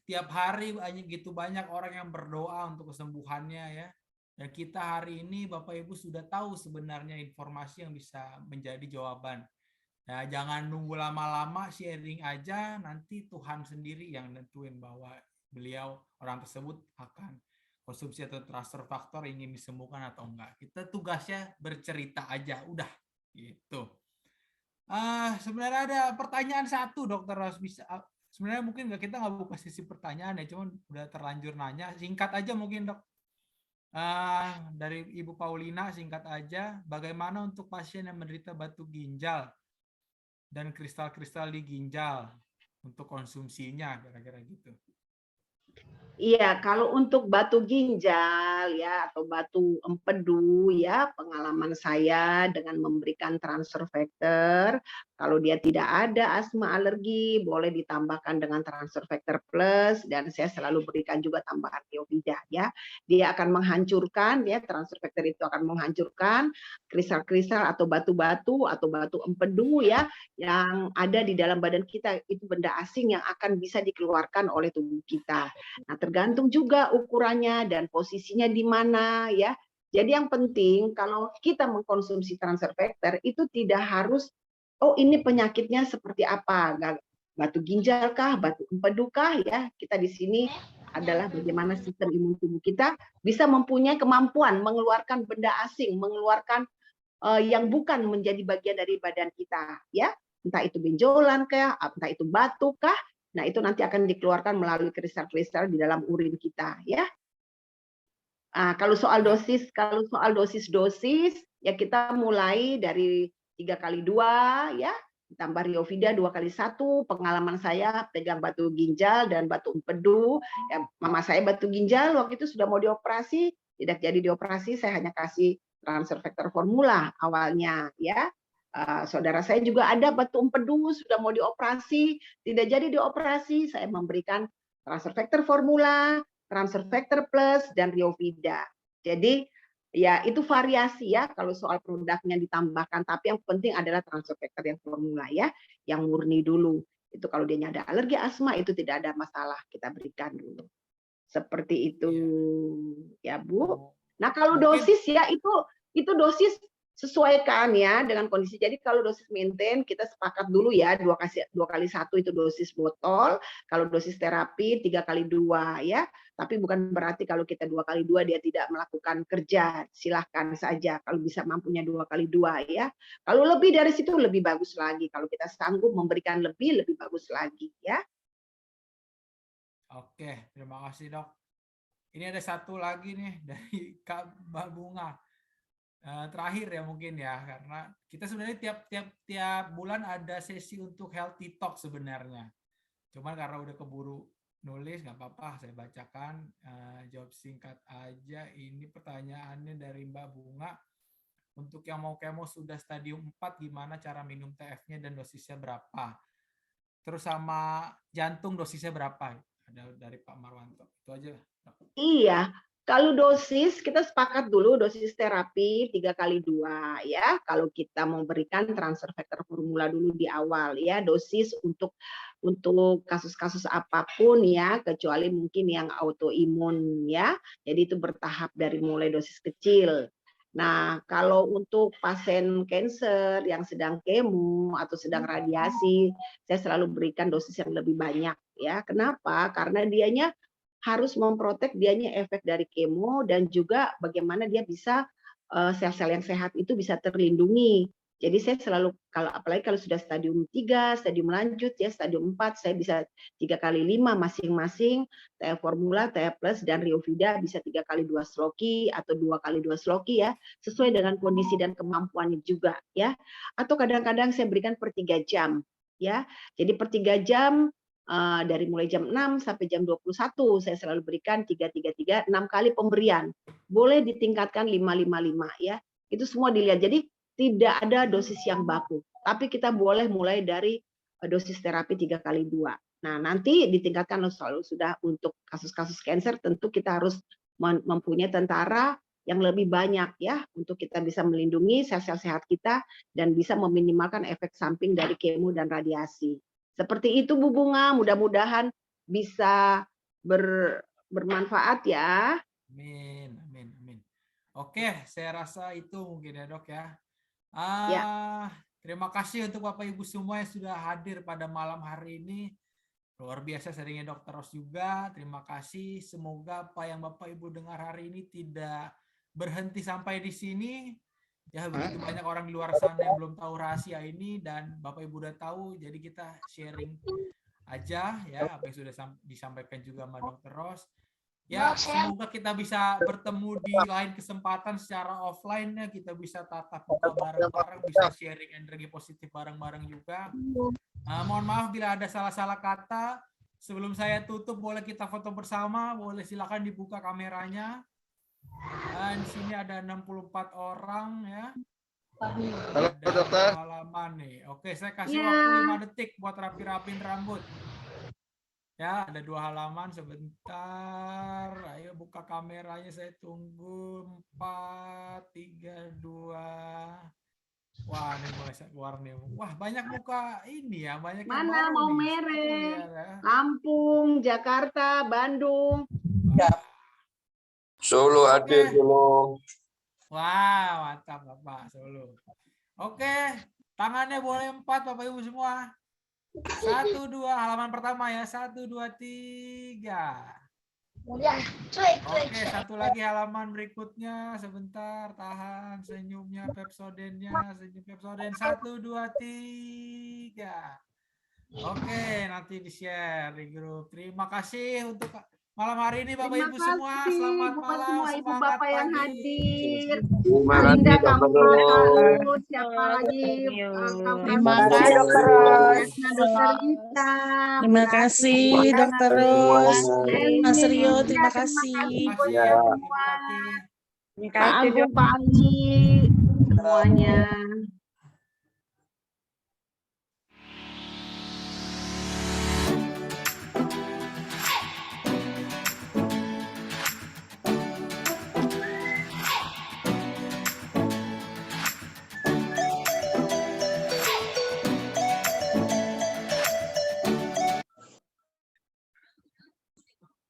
tiap hari banyak orang yang berdoa untuk kesembuhannya ya. Dan kita hari ini Bapak Ibu sudah tahu sebenarnya informasi yang bisa menjadi jawaban. Ya, jangan nunggu lama-lama, sharing aja, nanti Tuhan sendiri yang nentuin bahwa orang tersebut akan konsumsi atau transfer faktor ingin disembuhkan atau enggak. Kita tugasnya bercerita aja, udah gitu. Sebenarnya ada pertanyaan satu, Dokter Ros, bisa sebenarnya mungkin kita nggak buka sesi pertanyaan ya, cuman udah terlanjur nanya, singkat aja mungkin Dok. Dari Ibu Paulina singkat aja, bagaimana untuk pasien yang menderita batu ginjal dan kristal-kristal di ginjal untuk konsumsinya, kira-kira gitu. Iya, kalau untuk batu ginjal ya atau batu empedu ya, pengalaman saya dengan memberikan transfer factor, kalau dia tidak ada asma alergi, boleh ditambahkan dengan transfer factor plus, dan saya selalu berikan juga tambahan Neovida ya. Dia akan menghancurkan ya, transfer factor itu akan menghancurkan kristal-kristal atau batu-batu atau batu empedu ya yang ada di dalam badan kita, itu benda asing yang akan bisa dikeluarkan oleh tubuh kita. Nah, tergantung juga ukurannya dan posisinya di mana ya. Jadi yang penting kalau kita mengkonsumsi transfer factor itu tidak harus ini penyakitnya seperti apa, batu ginjal kah, batu empedu kah ya. Kita di sini adalah bagaimana sistem imun tubuh kita bisa mempunyai kemampuan mengeluarkan benda asing, mengeluarkan yang bukan menjadi bagian dari badan kita ya. Entah itu benjolan kah, entah itu batu kah. Nah, itu nanti akan dikeluarkan melalui kristal-kristal di dalam urin kita, ya. Kalau soal dosis ya kita mulai dari 3x2 ya, ditambah Riovida 2x1. Pengalaman saya pegang batu ginjal dan batu empedu. Ya, mama saya batu ginjal waktu itu sudah mau dioperasi, tidak jadi dioperasi, saya hanya kasih transfer factor formula awalnya, ya. Saudara saya juga ada batu empedu sudah mau dioperasi, tidak jadi dioperasi, saya memberikan transfer factor formula, transfer factor plus, dan Riovida. Jadi Ya, itu variasi ya kalau soal produknya ditambahkan, tapi yang penting adalah transfer factor yang formula ya, yang murni dulu. Itu kalau dia ada alergi asma itu tidak ada masalah, kita berikan dulu. Seperti itu ya, Bu. Nah, kalau Mungkin dosis ya itu dosis sesuaikan ya dengan kondisi. Jadi kalau dosis maintain kita sepakat dulu ya 2x1 itu dosis botol. Kalau dosis terapi 3x2 ya. Tapi bukan berarti kalau kita 2x2 dia tidak melakukan kerja. Silahkan saja kalau bisa mampunya 2x2 ya. Kalau lebih dari situ lebih bagus lagi. Kalau kita sanggup memberikan lebih bagus lagi ya. Oke, terima kasih dok. Ini ada satu lagi nih dari Kak Mbak Bunga. Terakhir ya mungkin ya, karena kita sebenarnya tiap bulan ada sesi untuk healthy talk sebenarnya. Cuman karena udah keburu nulis, nggak apa-apa, saya bacakan. Jawab singkat aja. Ini pertanyaannya dari Mbak Bunga. Untuk yang mau kemo sudah stadium 4, gimana cara minum TF-nya dan dosisnya berapa? Terus sama jantung dosisnya berapa? Ada dari Pak Marwanto. Itu aja. Iya, kalau dosis kita sepakat dulu dosis terapi 3x2 ya. Kalau kita mau berikan transfer factor formula dulu di awal ya, dosis untuk kasus-kasus apapun ya, kecuali mungkin yang autoimun ya. Jadi itu bertahap dari mulai dosis kecil. Nah, kalau untuk pasien cancer yang sedang kemo atau sedang radiasi, saya selalu berikan dosis yang lebih banyak ya. Kenapa? Karena dianya harus memprotek dianya efek dari kemo dan juga bagaimana dia bisa sel-sel yang sehat itu bisa terlindungi. Jadi saya selalu apalagi kalau sudah stadium 3, stadium lanjut ya, stadium 4 saya bisa 3x5 masing-masing, TF formula, TF plus dan Riovida bisa 3x2 sloki atau 2x2 sloki ya, sesuai dengan kondisi dan kemampuannya juga ya. Atau kadang-kadang saya berikan per 3 jam ya. Jadi per 3 jam dari mulai jam 6 sampai jam 21 saya selalu berikan 3-3-3 6 kali pemberian. Boleh ditingkatkan 5-5-5 ya. Itu semua dilihat. Jadi tidak ada dosis yang baku. Tapi kita boleh mulai dari dosis terapi 3x2. Nah, nanti ditingkatkan selalu sudah untuk kasus-kasus kanker tentu kita harus mempunyai tentara yang lebih banyak ya untuk kita bisa melindungi sel-sel sehat kita dan bisa meminimalkan efek samping dari kemo dan radiasi. Seperti itu Bu Bunga, mudah-mudahan bisa bermanfaat ya. Amin, amin, amin. Oke, saya rasa itu mungkin ya dok ya. Terima kasih untuk Bapak Ibu semua yang sudah hadir pada malam hari ini. Luar biasa seringnya Dr. Ros juga. Terima kasih. Semoga apa yang Bapak Ibu dengar hari ini tidak berhenti sampai di sini. Ya, begitu banyak orang di luar sana yang belum tahu rahasia ini dan Bapak Ibu udah tahu, jadi kita sharing aja ya apa yang sudah disampaikan juga sama Dr. Ros. Ya, semoga kita bisa bertemu di lain kesempatan secara offline ya, kita bisa tatap muka bareng-bareng, bisa sharing energi positif bareng-bareng juga. Mohon maaf bila ada salah-salah kata. Sebelum saya tutup, boleh kita foto bersama, boleh silakan dibuka kameranya. Dan di sini ada 64 orang ya. Halo dokter. Halaman nih. Oke, saya kasih waktu 5 detik buat rapi-rapin rambut. Ya, ada 2 halaman sebentar. Ayo buka kameranya, saya tunggu. 4, 3, 2. Wah, ini mulai keluar nih. Wah, banyak muka ini ya, banyak. Mana mau merek? Lampung, Jakarta, Bandung. Solo hadir dulu. Wah, mantap Bapak Solo. Oke, tangannya boleh 4 Bapak Ibu semua. 1, 2, halaman pertama ya. 1, 2, 3. Oke, satu lagi halaman berikutnya. Sebentar, tahan senyumnya, Pepsodennya. Senyum Pepsoden. 1, 2, 3. Oke, nanti di-share di grup. Terima kasih untuk malam hari ini Bapak Ibu semua. Selamat malam, semua Ibu Bapak yang hadir. Terima kasih dokter. Siapa lagi? Terima kasih dokter Ros. Terima kasih dokter Ros. Mas Rio, terima kasih. Terima kasih. Pak Agung, Pak Andi, semuanya.